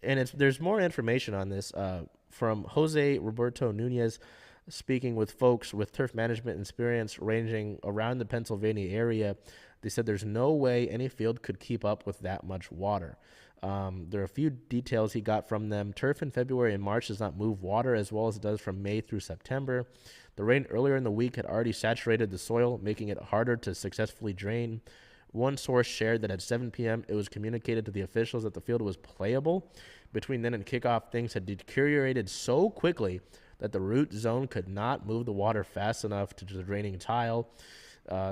there's more information on this from Jose Roberto Nunez, speaking with folks with turf management experience ranging around the Pennsylvania area. They said there's no way any field could keep up with that much water. There are a few details he got from them. Turf in February and March does not move water as well as it does from May through September. The rain earlier in the week had already saturated the soil, making it harder to successfully drain. One source shared that at 7 p.m. it was communicated to the officials that the field was playable. Between then and kickoff, things had deteriorated so quickly that the root zone could not move the water fast enough to the draining tile.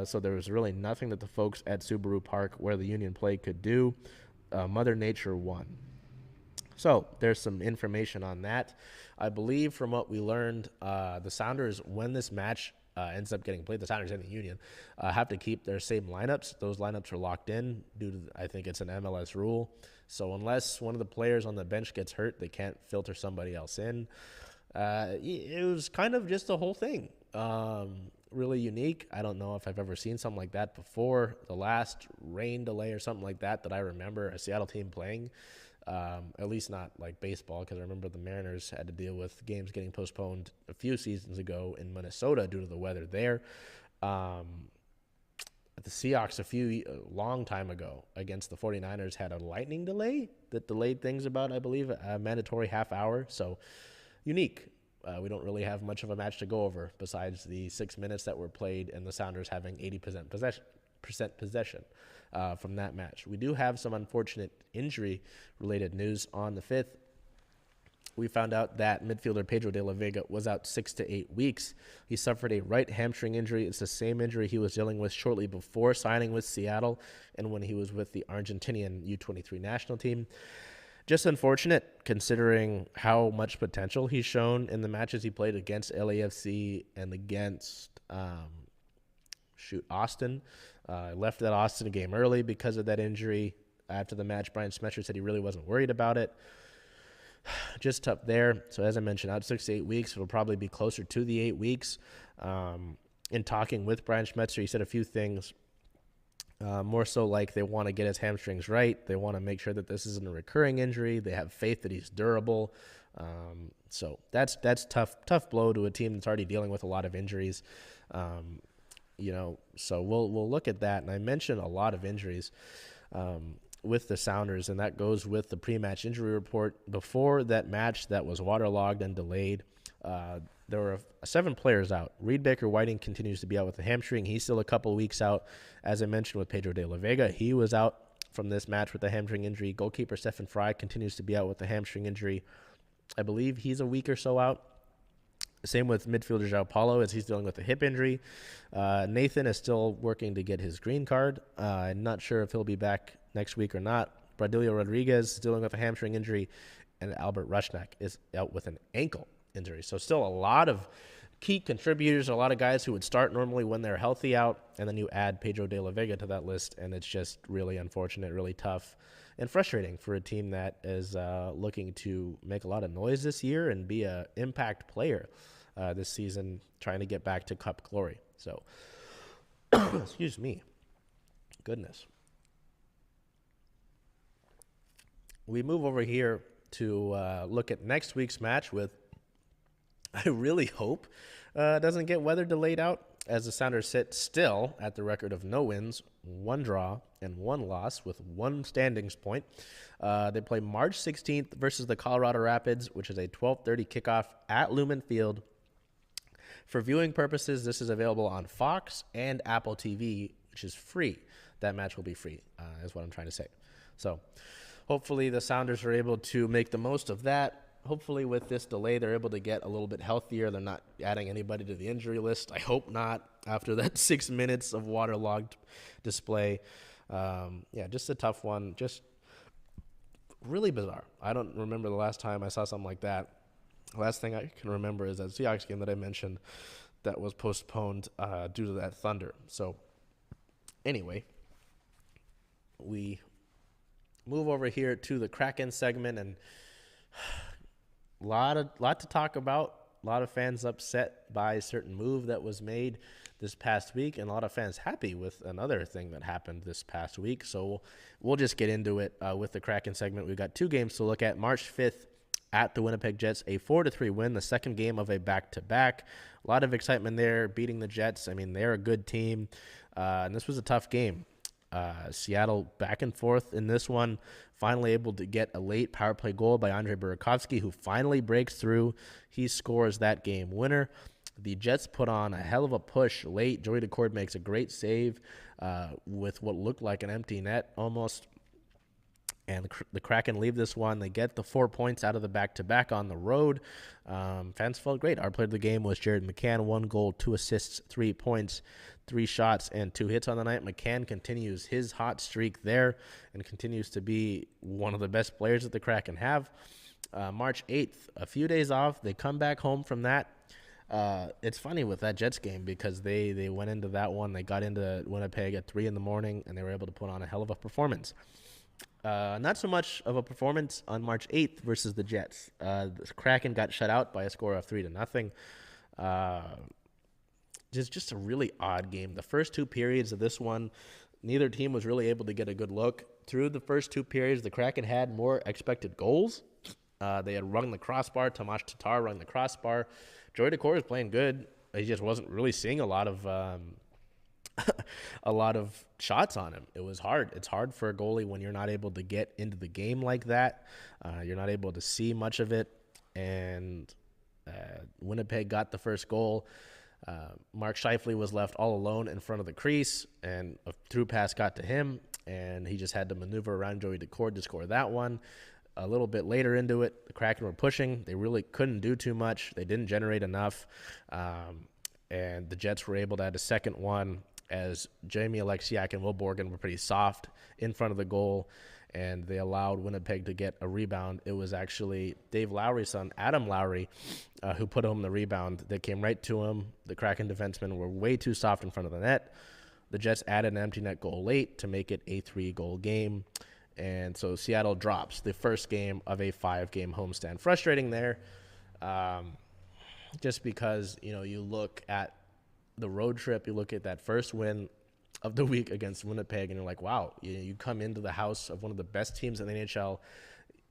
So there was really nothing that the folks at Subaru Park, where the Union played, could do. Mother Nature won. So there's some information on that. I believe from what we learned, the Sounders, when this match ends up getting played, the Sounders and the Union, have to keep their same lineups. Those lineups are locked in due to, I think it's an MLS rule. So unless one of the players on the bench gets hurt, they can't filter somebody else in. It was kind of just the whole thing. Really unique. I don't know if I've ever seen something like that before. The last rain delay or something like that I remember a Seattle team playing, at least not like baseball, because I remember the Mariners had to deal with games getting postponed a few seasons ago in Minnesota due to the weather there. The Seahawks a long time ago against the 49ers had a lightning delay that delayed things about, I believe, a mandatory half hour. So unique. We don't really have much of a match to go over besides the 6 minutes that were played and the Sounders having 80% possession from that match. We do have some unfortunate injury-related news on the 5th. We found out that midfielder Pedro de la Vega was out 6 to 8 weeks. He suffered a right hamstring injury. It's the same injury he was dealing with shortly before signing with Seattle and when he was with the Argentinian U23 national team. Just unfortunate considering how much potential he's shown in the matches he played against LAFC and against Austin. Left that Austin game early because of that injury. After the match, Brian Smetcher said he really wasn't worried about it. Just tough there. So as I mentioned, out 6 to 8 weeks. It'll probably be closer to the 8 weeks. In talking with Brian Smetzer, he said a few things. More so like they want to get his hamstrings right. They want to make sure that this isn't a recurring injury. They have faith that he's durable. So that's tough blow to a team that's already dealing with a lot of injuries. So we'll look at that. And I mentioned a lot of injuries with the Sounders, and that goes with the pre-match injury report. Before that match that was waterlogged and delayed, there were 7 players out. Reed Baker-Whiting continues to be out with a hamstring. He's still a couple weeks out. As I mentioned with Pedro de la Vega, he was out from this match with a hamstring injury. Goalkeeper Stephen Fry continues to be out with a hamstring injury. I believe he's a week or so out. Same with midfielder João Paulo as he's dealing with a hip injury. Nathan is still working to get his green card. I'm not sure if he'll be back next week or not. Bradilio Rodriguez is dealing with a hamstring injury, and Albert Rushnak is out with an ankle injury. So still a lot of key contributors, a lot of guys who would start normally when they're healthy out, and then you add Pedro de la Vega to that list, and it's just really unfortunate, really tough, and frustrating for a team that is looking to make a lot of noise this year and be an impact player this season, trying to get back to Cup glory. So, excuse me. Goodness. We move over here to look at next week's match with, I really hope, doesn't get weather delayed out, as the Sounders sit still at the record of no wins, 1 draw, and 1 loss with 1 standings point. They play March 16th versus the Colorado Rapids, which is a 12:30 kickoff at Lumen Field. For viewing purposes, this is available on Fox and Apple TV, which is free. That match will be free, is what I'm trying to say. So hopefully the Sounders are able to make the most of that. Hopefully with this delay, they're able to get a little bit healthier. They're not adding anybody to the injury list. I hope not after that 6 minutes of waterlogged display. Just a tough one. Just really bizarre. I don't remember the last time I saw something like that. The last thing I can remember is that Seahawks game that I mentioned that was postponed due to that thunder. So anyway, we move over here to the Kraken segment, and lot to talk about. A lot of fans upset by a certain move that was made this past week, and a lot of fans happy with another thing that happened this past week. So we'll just get into it with the Kraken segment. We've got 2 games to look at. March 5th at the Winnipeg Jets, a 4-3 win, the second game of a back-to-back. A lot of excitement there, beating the Jets. I mean, they're a good team, and this was a tough game. Seattle back and forth in this one, finally able to get a late power play goal by Andrei Burakovsky, who finally breaks through. He scores that game winner. The Jets put on a hell of a push late. Joey Decord makes a great save with what looked like an empty net almost. And the Kraken leave this one. They get the 4 points out of the back-to-back on the road. Fans felt great. Our player of the game was Jared McCann, 1 goal, 2 assists, 3 points, 3 shots, and 2 hits on the night. McCann continues his hot streak there and continues to be one of the best players that the Kraken have. March 8th, a few days off. They come back home from that. It's funny with that Jets game because they went into that one. They got into Winnipeg at 3 a.m, and they were able to put on a hell of a performance. Not so much of a performance on March 8th versus the Jets. The Kraken got shut out by a score of 3-0. Just a really odd game. The first two periods of this one, neither team was really able to get a good look. Through the first two periods, the Kraken had more expected goals. They had rung the crossbar. Tomas Tatar rung the crossbar. Joey Daccord was playing good. He just wasn't really seeing a lot of a lot of shots on him. It was hard. It's hard for a goalie when you're not able to get into the game like that. You're not able to see much of it. And Winnipeg got the first goal. Mark Scheifele was left all alone in front of the crease, and a through pass got to him, and he just had to maneuver around Joey Daccord to score that one. A little bit later into it, the Kraken were pushing. They really couldn't do too much. They didn't generate enough, and the Jets were able to add a second one as Jamie Alexiak and Will Borgen were pretty soft in front of the goal, and they allowed Winnipeg to get a rebound. It was actually Dave Lowry's son, Adam Lowry, who put home the rebound. They came right to him. The Kraken defensemen were way too soft in front of the net. The Jets added an empty net goal late to make it a 3-goal game. And so Seattle drops the first game of a 5-game homestand. Frustrating there, just because, you look at the road trip, you look at that first win of the week against Winnipeg, and you're like, wow, you come into the house of one of the best teams in the NHL.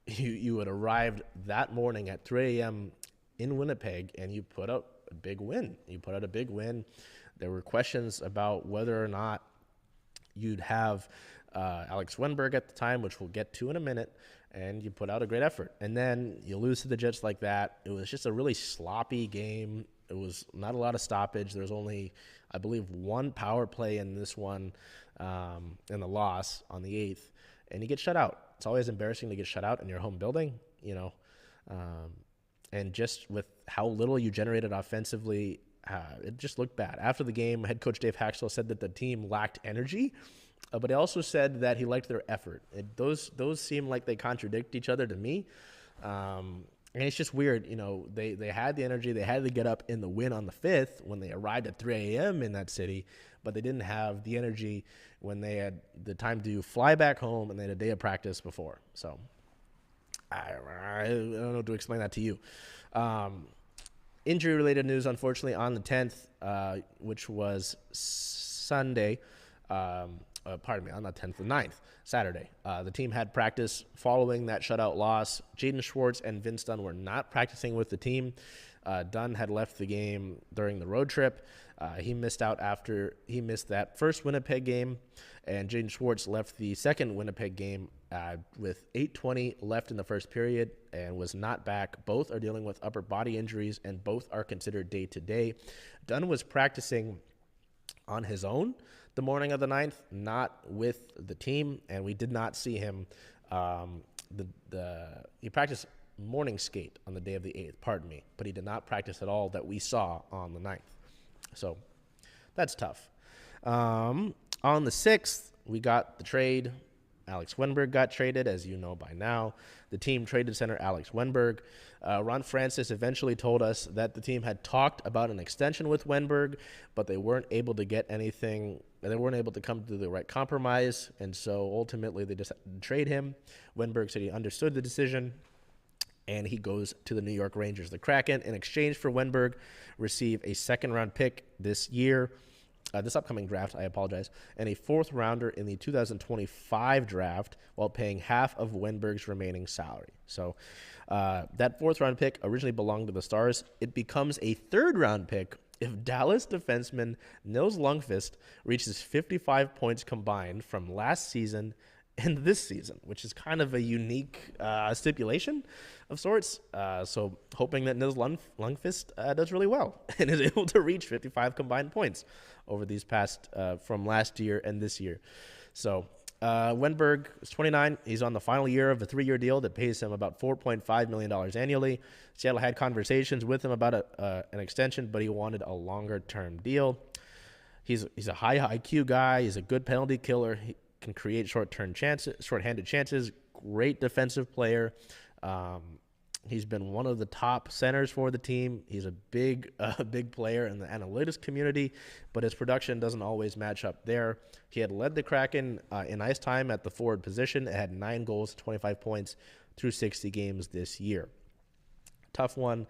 You had arrived that morning at 3 a.m. in Winnipeg, and you put out a big win. There were questions about whether or not you'd have Alex Wenberg at the time, which we'll get to in a minute, and you put out a great effort. And then you lose to the Jets like that. It was just a really sloppy game. It was not a lot of stoppage. There was only, I believe, one power play in this one, in the loss on the 8th, and you get shut out. It's always embarrassing to get shut out in your home building, and just with how little you generated offensively, it just looked bad. After the game, head coach Dave Haxtell said that the team lacked energy, but he also said that he liked their effort. Those seem like they contradict each other to me. And it's just weird, they had the energy, they had to get up in the win on the 5th when they arrived at 3 a.m. in that city, but they didn't have the energy when they had the time to fly back home and they had a day of practice before. So I don't know to explain that to you. Injury-related news, unfortunately, on the 10th, which was Sunday, on the 10th, the 9th, Saturday. The team had practice following that shutout loss. Jaden Schwartz and Vince Dunn were not practicing with the team. Dunn had left the game during the road trip. He missed out after he missed that first Winnipeg game, and Jaden Schwartz left the second Winnipeg game with 8:20 left in the first period and was not back. Both are dealing with upper body injuries, and both are considered day-to-day. Dunn was practicing on his own the morning of the 9th, not with the team, and we did not see him. He practiced morning skate on the day of the 8th, but he did not practice at all that we saw on the 9th. So that's tough. On the 6th, we got the trade. Alex Wenberg got traded, as you know by now. The team traded center Alex Wenberg. Ron Francis eventually told us that the team had talked about an extension with Wenberg, but they weren't able to get anything. They weren't able to come to the right compromise, and so ultimately they decided to trade him. Wenberg said he understood the decision, and he goes to the New York Rangers. The Kraken, in exchange for Wenberg, receive a second-round pick this year. This upcoming draft, and a 4th rounder in the 2025 draft while paying half of Wenberg's remaining salary. So that 4th round pick originally belonged to the Stars. It becomes a 3rd round pick if Dallas defenseman Nils Lundqvist reaches 55 points combined from last season and this season, which is kind of a unique stipulation of sorts. So hoping that Nils Lundqvist does really well and is able to reach 55 combined points over these past, from last year and this year. So Wenberg is 29. He's on the final year of a 3-year deal that pays him about $4.5 million annually. Seattle had conversations with him about an extension, but he wanted a longer-term deal. He's a high IQ guy. He's a good penalty killer. He can create short-handed chances. Great defensive player. He's been one of the top centers for the team. He's a big player in the analytics community, but his production doesn't always match up there. He had led the Kraken in ice time at the forward position. It had 9 goals, 25 points through 60 games this year. Tough one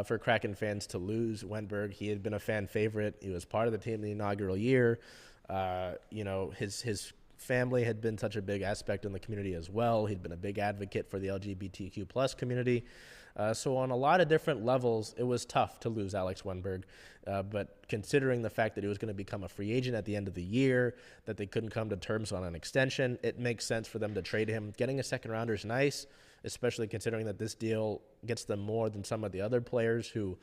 for Kraken fans to lose Wennberg. He had been a fan favorite. He was part of the team in the inaugural year. His family had been such a big aspect in the community as well. He'd been a big advocate for the LGBTQ plus community. So on a lot of different levels, it was tough to lose Alex Wennberg. But considering the fact that he was going to become a free agent at the end of the year, that they couldn't come to terms on an extension, it makes sense for them to trade him. Getting a second rounder is nice, especially considering that this deal gets them more than some of the other players who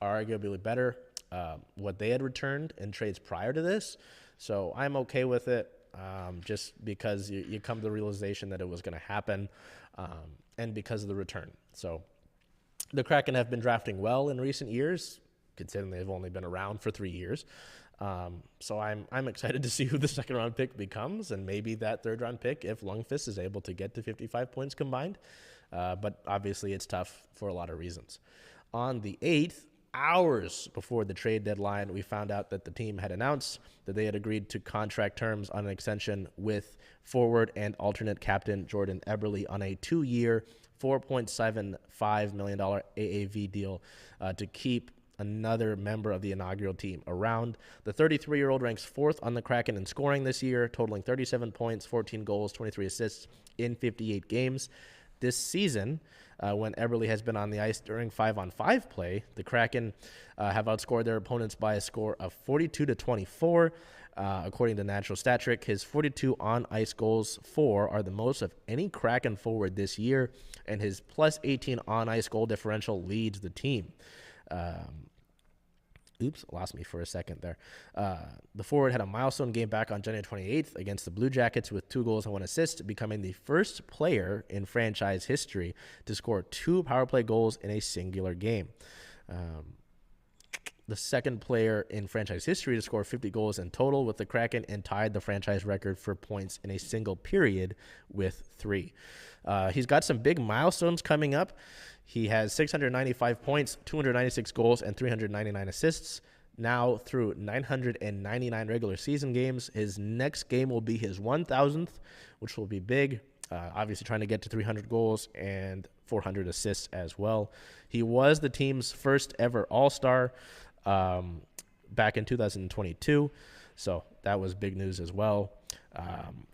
are arguably better, what they had returned in trades prior to this. So I'm okay with it, just because you come to the realization that it was going to happen, and because of the return. So the Kraken have been drafting well in recent years, considering they've only been around for 3 years. So I'm excited to see who the second round pick becomes, and maybe that third round pick if Lundqvist is able to get to 55 points combined. But obviously it's tough for a lot of reasons. On the 8th, hours before the trade deadline, we found out that the team had announced that they had agreed to contract terms on an extension with forward and alternate captain Jordan Eberle on a 2-year, $4.75 million AAV deal to keep another member of the inaugural team around. The 33-year-old ranks 4th on the Kraken in scoring this year, totaling 37 points, 14 goals, 23 assists in 58 games. This season, when Eberle has been on the ice during 5-on-5 play, the Kraken have outscored their opponents by a score of 42-24. According to Natural Stat Trick, his 42 on-ice goals for are the most of any Kraken forward this year, and his plus 18 on-ice goal differential leads the team. Lost me for a second there. The forward had a milestone game back on January 28th against the Blue Jackets with 2 goals and 1 assist, becoming the first player in franchise history to score 2 power play goals in a singular game. The second player in franchise history to score 50 goals in total with the Kraken, and tied the franchise record for points in a single period with 3. He's got some big milestones coming up. He has 695 points, 296 goals, and 399 assists now through 999 regular season games. His next game will be his 1,000th, which will be big. Obviously trying to get to 300 goals and 400 assists as well. He was the team's first ever All-Star back in 2022, so that was big news as well.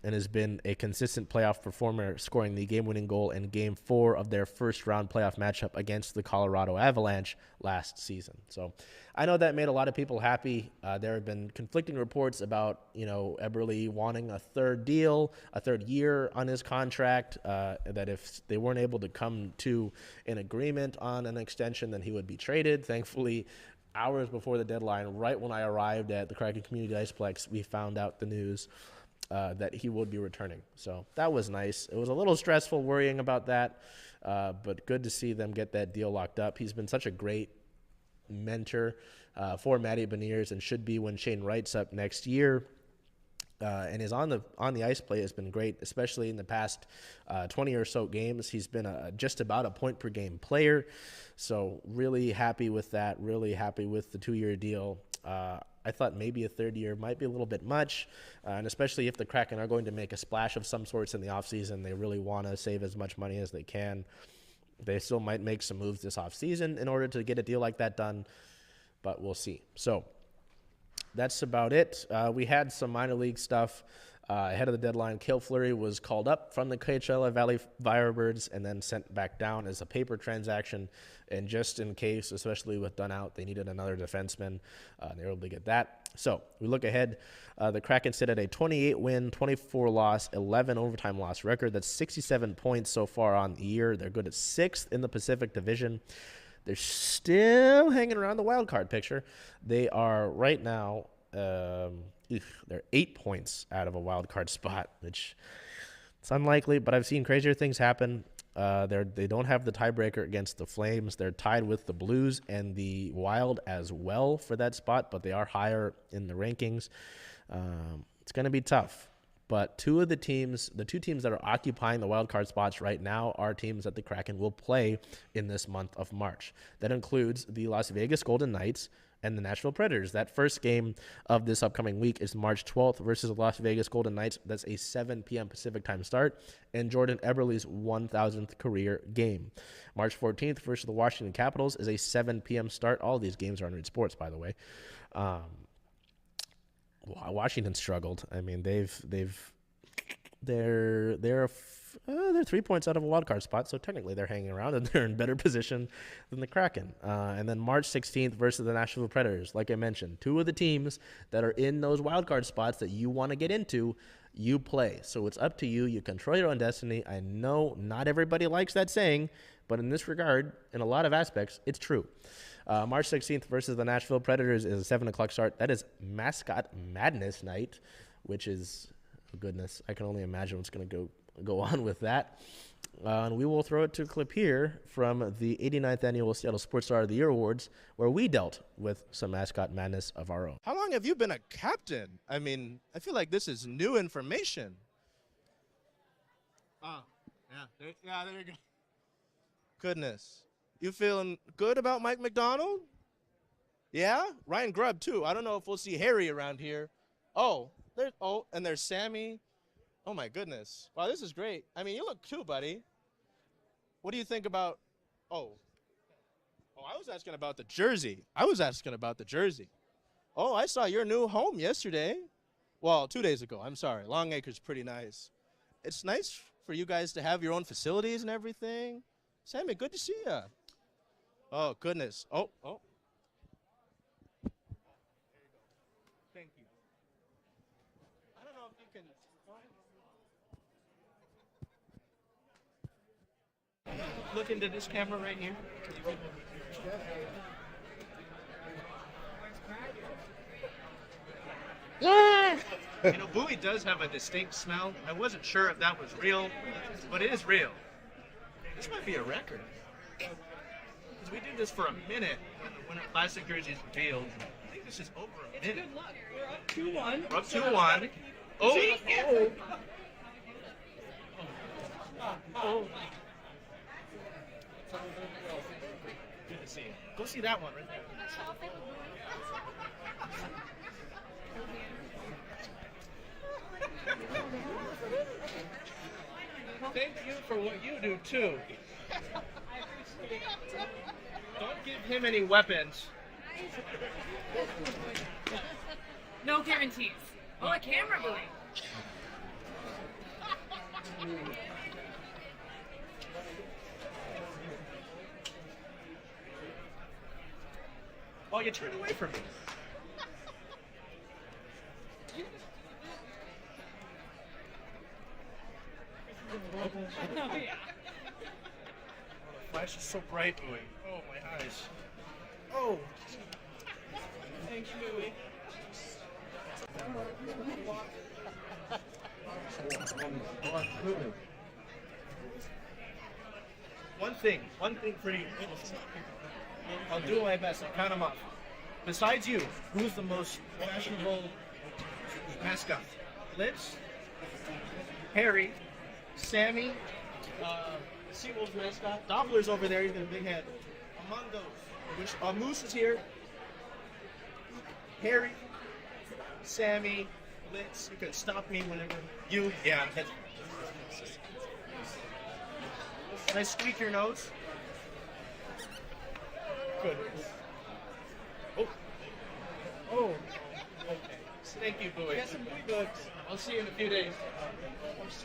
And has been a consistent playoff performer, scoring the game-winning goal in Game 4 of their first-round playoff matchup against the Colorado Avalanche last season. So I know that made a lot of people happy. There have been conflicting reports about, Eberle wanting a third year on his contract, that if they weren't able to come to an agreement on an extension, then he would be traded. Thankfully, hours before the deadline, right when I arrived at the Kraken Community Iceplex, we found out the news that he would be returning. So that was nice. It was a little stressful worrying about that, but good to see them get that deal locked up. He's been such a great mentor for Matty Beniers, and should be when Shane Wright's up next year. And his on the ice play has been great, especially in the past 20 or so games. He's been just about a point per game player. So really happy with that, really happy with the 2-year deal. I thought maybe a third year might be a little bit much, and especially if the Kraken are going to make a splash of some sorts in the offseason, they really want to save as much money as they can. They still might make some moves this offseason in order to get a deal like that done, but we'll see. So that's about it. We had some minor league stuff ahead of the deadline. Cale Fleury was called up from the Coachella Valley Firebirds and then sent back down as a paper transaction. And just in case, especially with Dunn out, they needed another defenseman. They were able to get that. So we look ahead. The Kraken sit at a 28-win, 24-loss, 11 overtime loss record. That's 67 points so far on the year. They're good at 6th in the Pacific Division. They're still hanging around the wild card picture. They are right now, they're 8 points out of a wild card spot, which it's unlikely, but I've seen crazier things happen. They don't have the tiebreaker against the Flames. They're tied with the Blues and the Wild as well for that spot, but they are higher in the rankings. It's going to be tough. But the two teams that are occupying the wild card spots right now are teams that the Kraken will play in this month of March. That includes the Las Vegas Golden Knights and the Nashville Predators. That first game of this upcoming week is March 12th versus the Las Vegas Golden Knights. That's a 7 p.m. Pacific time start, and Jordan Eberle's 1,000th career game. March 14th versus the Washington Capitals is a 7 p.m. start. All these games are on Reed Sports, by the way. Washington struggled. I mean, they're 3 points out of a wild card spot, so technically they're hanging around and they're in better position than the Kraken. And then March 16th versus the Nashville Predators. Like I mentioned, two of the teams that are in those wild card spots that you want to get into, you play. So it's up to you. You control your own destiny. I know not everybody likes that saying, but in this regard, in a lot of aspects, it's true. March 16th versus the Nashville Predators is a 7 o'clock start. That is Mascot Madness night, which is, oh goodness, I can only imagine what's going to go on with that. And we will throw it to a clip here from the 89th Annual Seattle Sports Star of the Year Awards, where we dealt with some Mascot Madness of our own. How long have you been a captain? I mean, I feel like this is new information. Oh, yeah, there you go. Goodness. You feeling good about Mike McDonald? Yeah? Ryan Grubb, too. I don't know if we'll see Harry around here. And there's Sammy. Oh, my goodness. Wow, this is great. I mean, you look too, buddy. What do you think about – I was asking about the jersey. Oh, I saw your new home yesterday. Well, 2 days ago. I'm sorry. Long Acre's pretty nice. It's nice for you guys to have your own facilities and everything. Sammy, good to see you. Oh, goodness. Oh. Thank you. I don't know if you can. Look into this camera right here. You know, Bowie does have a distinct smell. I wasn't sure if that was real, but it is real. This might be a record. Because we did this for a minute when the Winter Classic jerseys revealed. I think this is over a minute. Good luck. We're up 2-1. We're up 2-1. Oh. Good to see you. Go see that one right there. Thank you for what you do, too. Don't give him any weapons. No guarantees. Oh, a camera boy. Oh, you turned away from me. No, yeah. The flash is so bright, Bowie. Oh, my eyes. Oh. Thanks, Bowie. One thing for you. I'll do my best. I'll count them up. Besides you, who's the most fashionable mascot? Liz? Harry? Sammy? Seawolves mascot? Doppler's over there. He's got a big head. Among those, Moose is here. Harry? Sammy? Litz? You can stop me whenever. You? Yeah. Can I squeak your nose? Good. Oh. Okay. Thank you, Bowie. Get some Bowie books. I'll see you in a few days.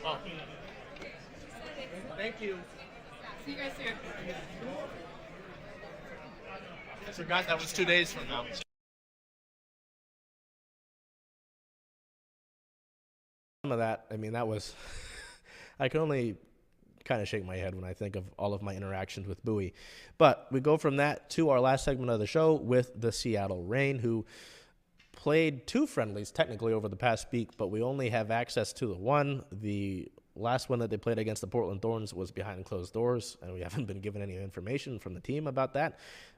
Oh. Thank you. See you guys soon. I forgot that was 2 days from now. Some of that, I mean, that was, I can only kind of shake my head when I think of all of my interactions with Bowie. But we go from that to our last segment of the show with the Seattle Reign, who played 2 friendlies technically over the past week, but we only have access to the one. The last one that they played against the Portland Thorns was behind closed doors, and we haven't been given any information from the team about that.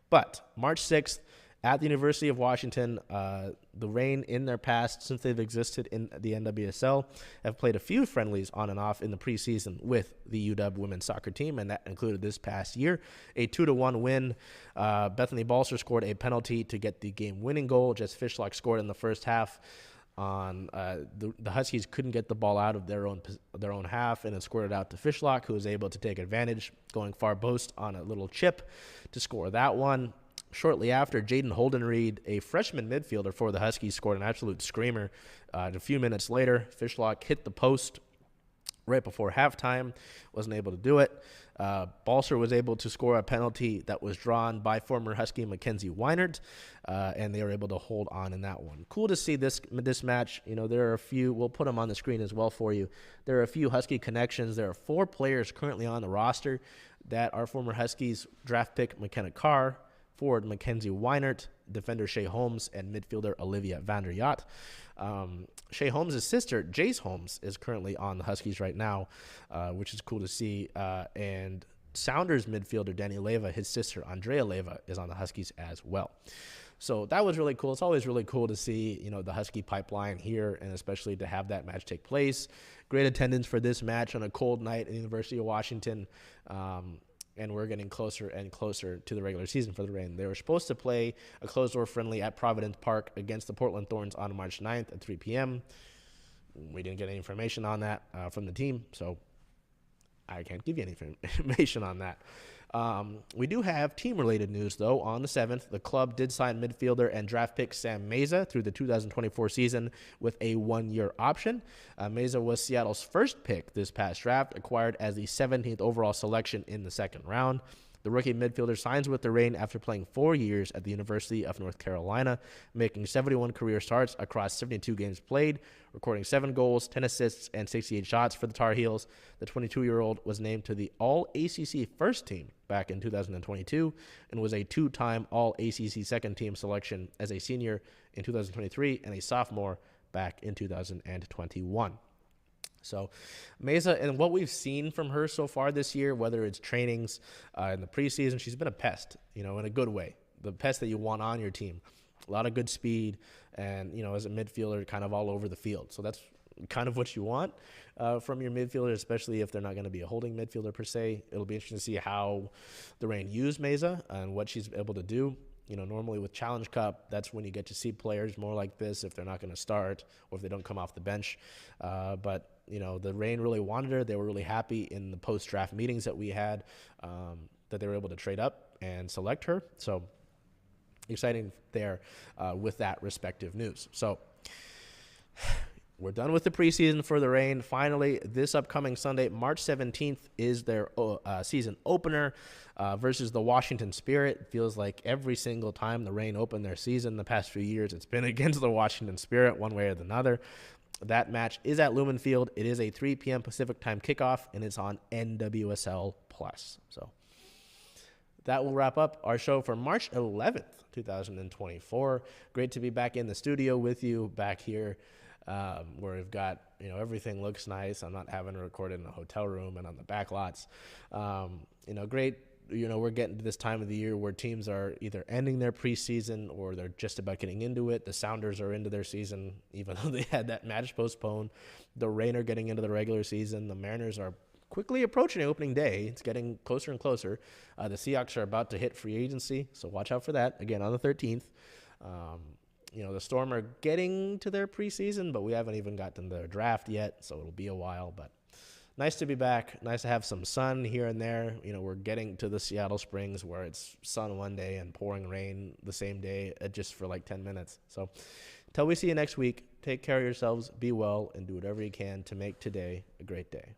But March 6th At the University of Washington, the Reign in their past, since they've existed in the NWSL, have played a few friendlies on and off in the preseason with the UW women's soccer team, and that included this past year. A 2-1 win. Bethany Balser scored a penalty to get the game-winning goal. Jess Fishlock scored in the first half. The Huskies couldn't get the ball out of their own half, and it squirted out to Fishlock, who was able to take advantage, going far post on a little chip to score that one. Shortly after, Jaden Holden-Reed, a freshman midfielder for the Huskies, scored an absolute screamer. A few minutes later, Fishlock hit the post right before halftime, wasn't able to do it. Balser was able to score a penalty that was drawn by former Husky Mackenzie Weinert, and they were able to hold on in that one. Cool to see this match. You know, there are a few, we'll put them on the screen as well for you. There are a few Husky connections. There are 4 players currently on the roster that are former Huskies: draft pick McKenna Carr, forward Mackenzie Weinert, defender Shea Holmes, and midfielder Olivia Vander Yacht. Shea Holmes' sister, Jace Holmes, is currently on the Huskies right now, which is cool to see. And Sounders midfielder Danny Leyva, his sister Andrea Leyva, is on the Huskies as well. So that was really cool. It's always really cool to see, you know, the Husky pipeline here, and especially to have that match take place. Great attendance for this match on a cold night at the University of Washington. And we're getting closer and closer to the regular season for the Reign. They were supposed to play a closed-door friendly at Providence Park against the Portland Thorns on March 9th at 3 p.m. We didn't get any information on that from the team, so I can't give you any information on that. We do have team-related news, though. On the 7th, the club did sign midfielder and draft pick Sam Meza through the 2024 season with a 1-year option. Meza was Seattle's first pick this past draft, acquired as the 17th overall selection in the second round. The rookie midfielder signs with the Reign after playing 4 years at the University of North Carolina, making 71 career starts across 72 games played, recording 7 goals, 10 assists, and 68 shots for the Tar Heels. The 22-year-old was named to the All-ACC first team back in 2022 and was a 2-time All-ACC second team selection as a senior in 2023 and a sophomore back in 2021. So Meza, and what we've seen from her so far this year, whether it's trainings in the preseason, she's been a pest, you know, in a good way. The pest that you want on your team. A lot of good speed and, you know, as a midfielder, kind of all over the field. So that's kind of what you want from your midfielder, especially if they're not going to be a holding midfielder per se. It'll be interesting to see how the Reign use Meza and what she's able to do. You know, normally with Challenge Cup, that's when you get to see players more like this if they're not going to start or if they don't come off the bench. But you know, the Reign really wanted her. They were really happy in the post-draft meetings that we had that they were able to trade up and select her. So exciting there with that respective news. So we're done with the preseason for the Reign. Finally, this upcoming Sunday, March 17th, is their season opener versus the Washington Spirit. It feels like every single time the Reign opened their season the past few years, it's been against the Washington Spirit one way or another. That match is at Lumen Field. It is a 3 p.m. Pacific time kickoff, and it's on NWSL Plus. So that will wrap up our show for March 11th, 2024. Great to be back in the studio with you, back here where we've got, you know, everything looks nice. I'm not having to record in a hotel room and on the back lots. You know, great. You know, we're getting to this time of the year where teams are either ending their preseason or they're just about getting into it. The Sounders are into their season, even though they had that match postponed. The Reign are getting into the regular season. The Mariners are quickly approaching opening day. It's getting closer and closer. The Seahawks are about to hit free agency, so watch out for that, again, on the 13th. You know, the Storm are getting to their preseason, but we haven't even gotten their draft yet, so it'll be a while, but nice to be back. Nice to have some sun here and there. You know, we're getting to the Seattle Springs where it's sun one day and pouring rain the same day just for like 10 minutes. So until we see you next week, take care of yourselves, be well, and do whatever you can to make today a great day.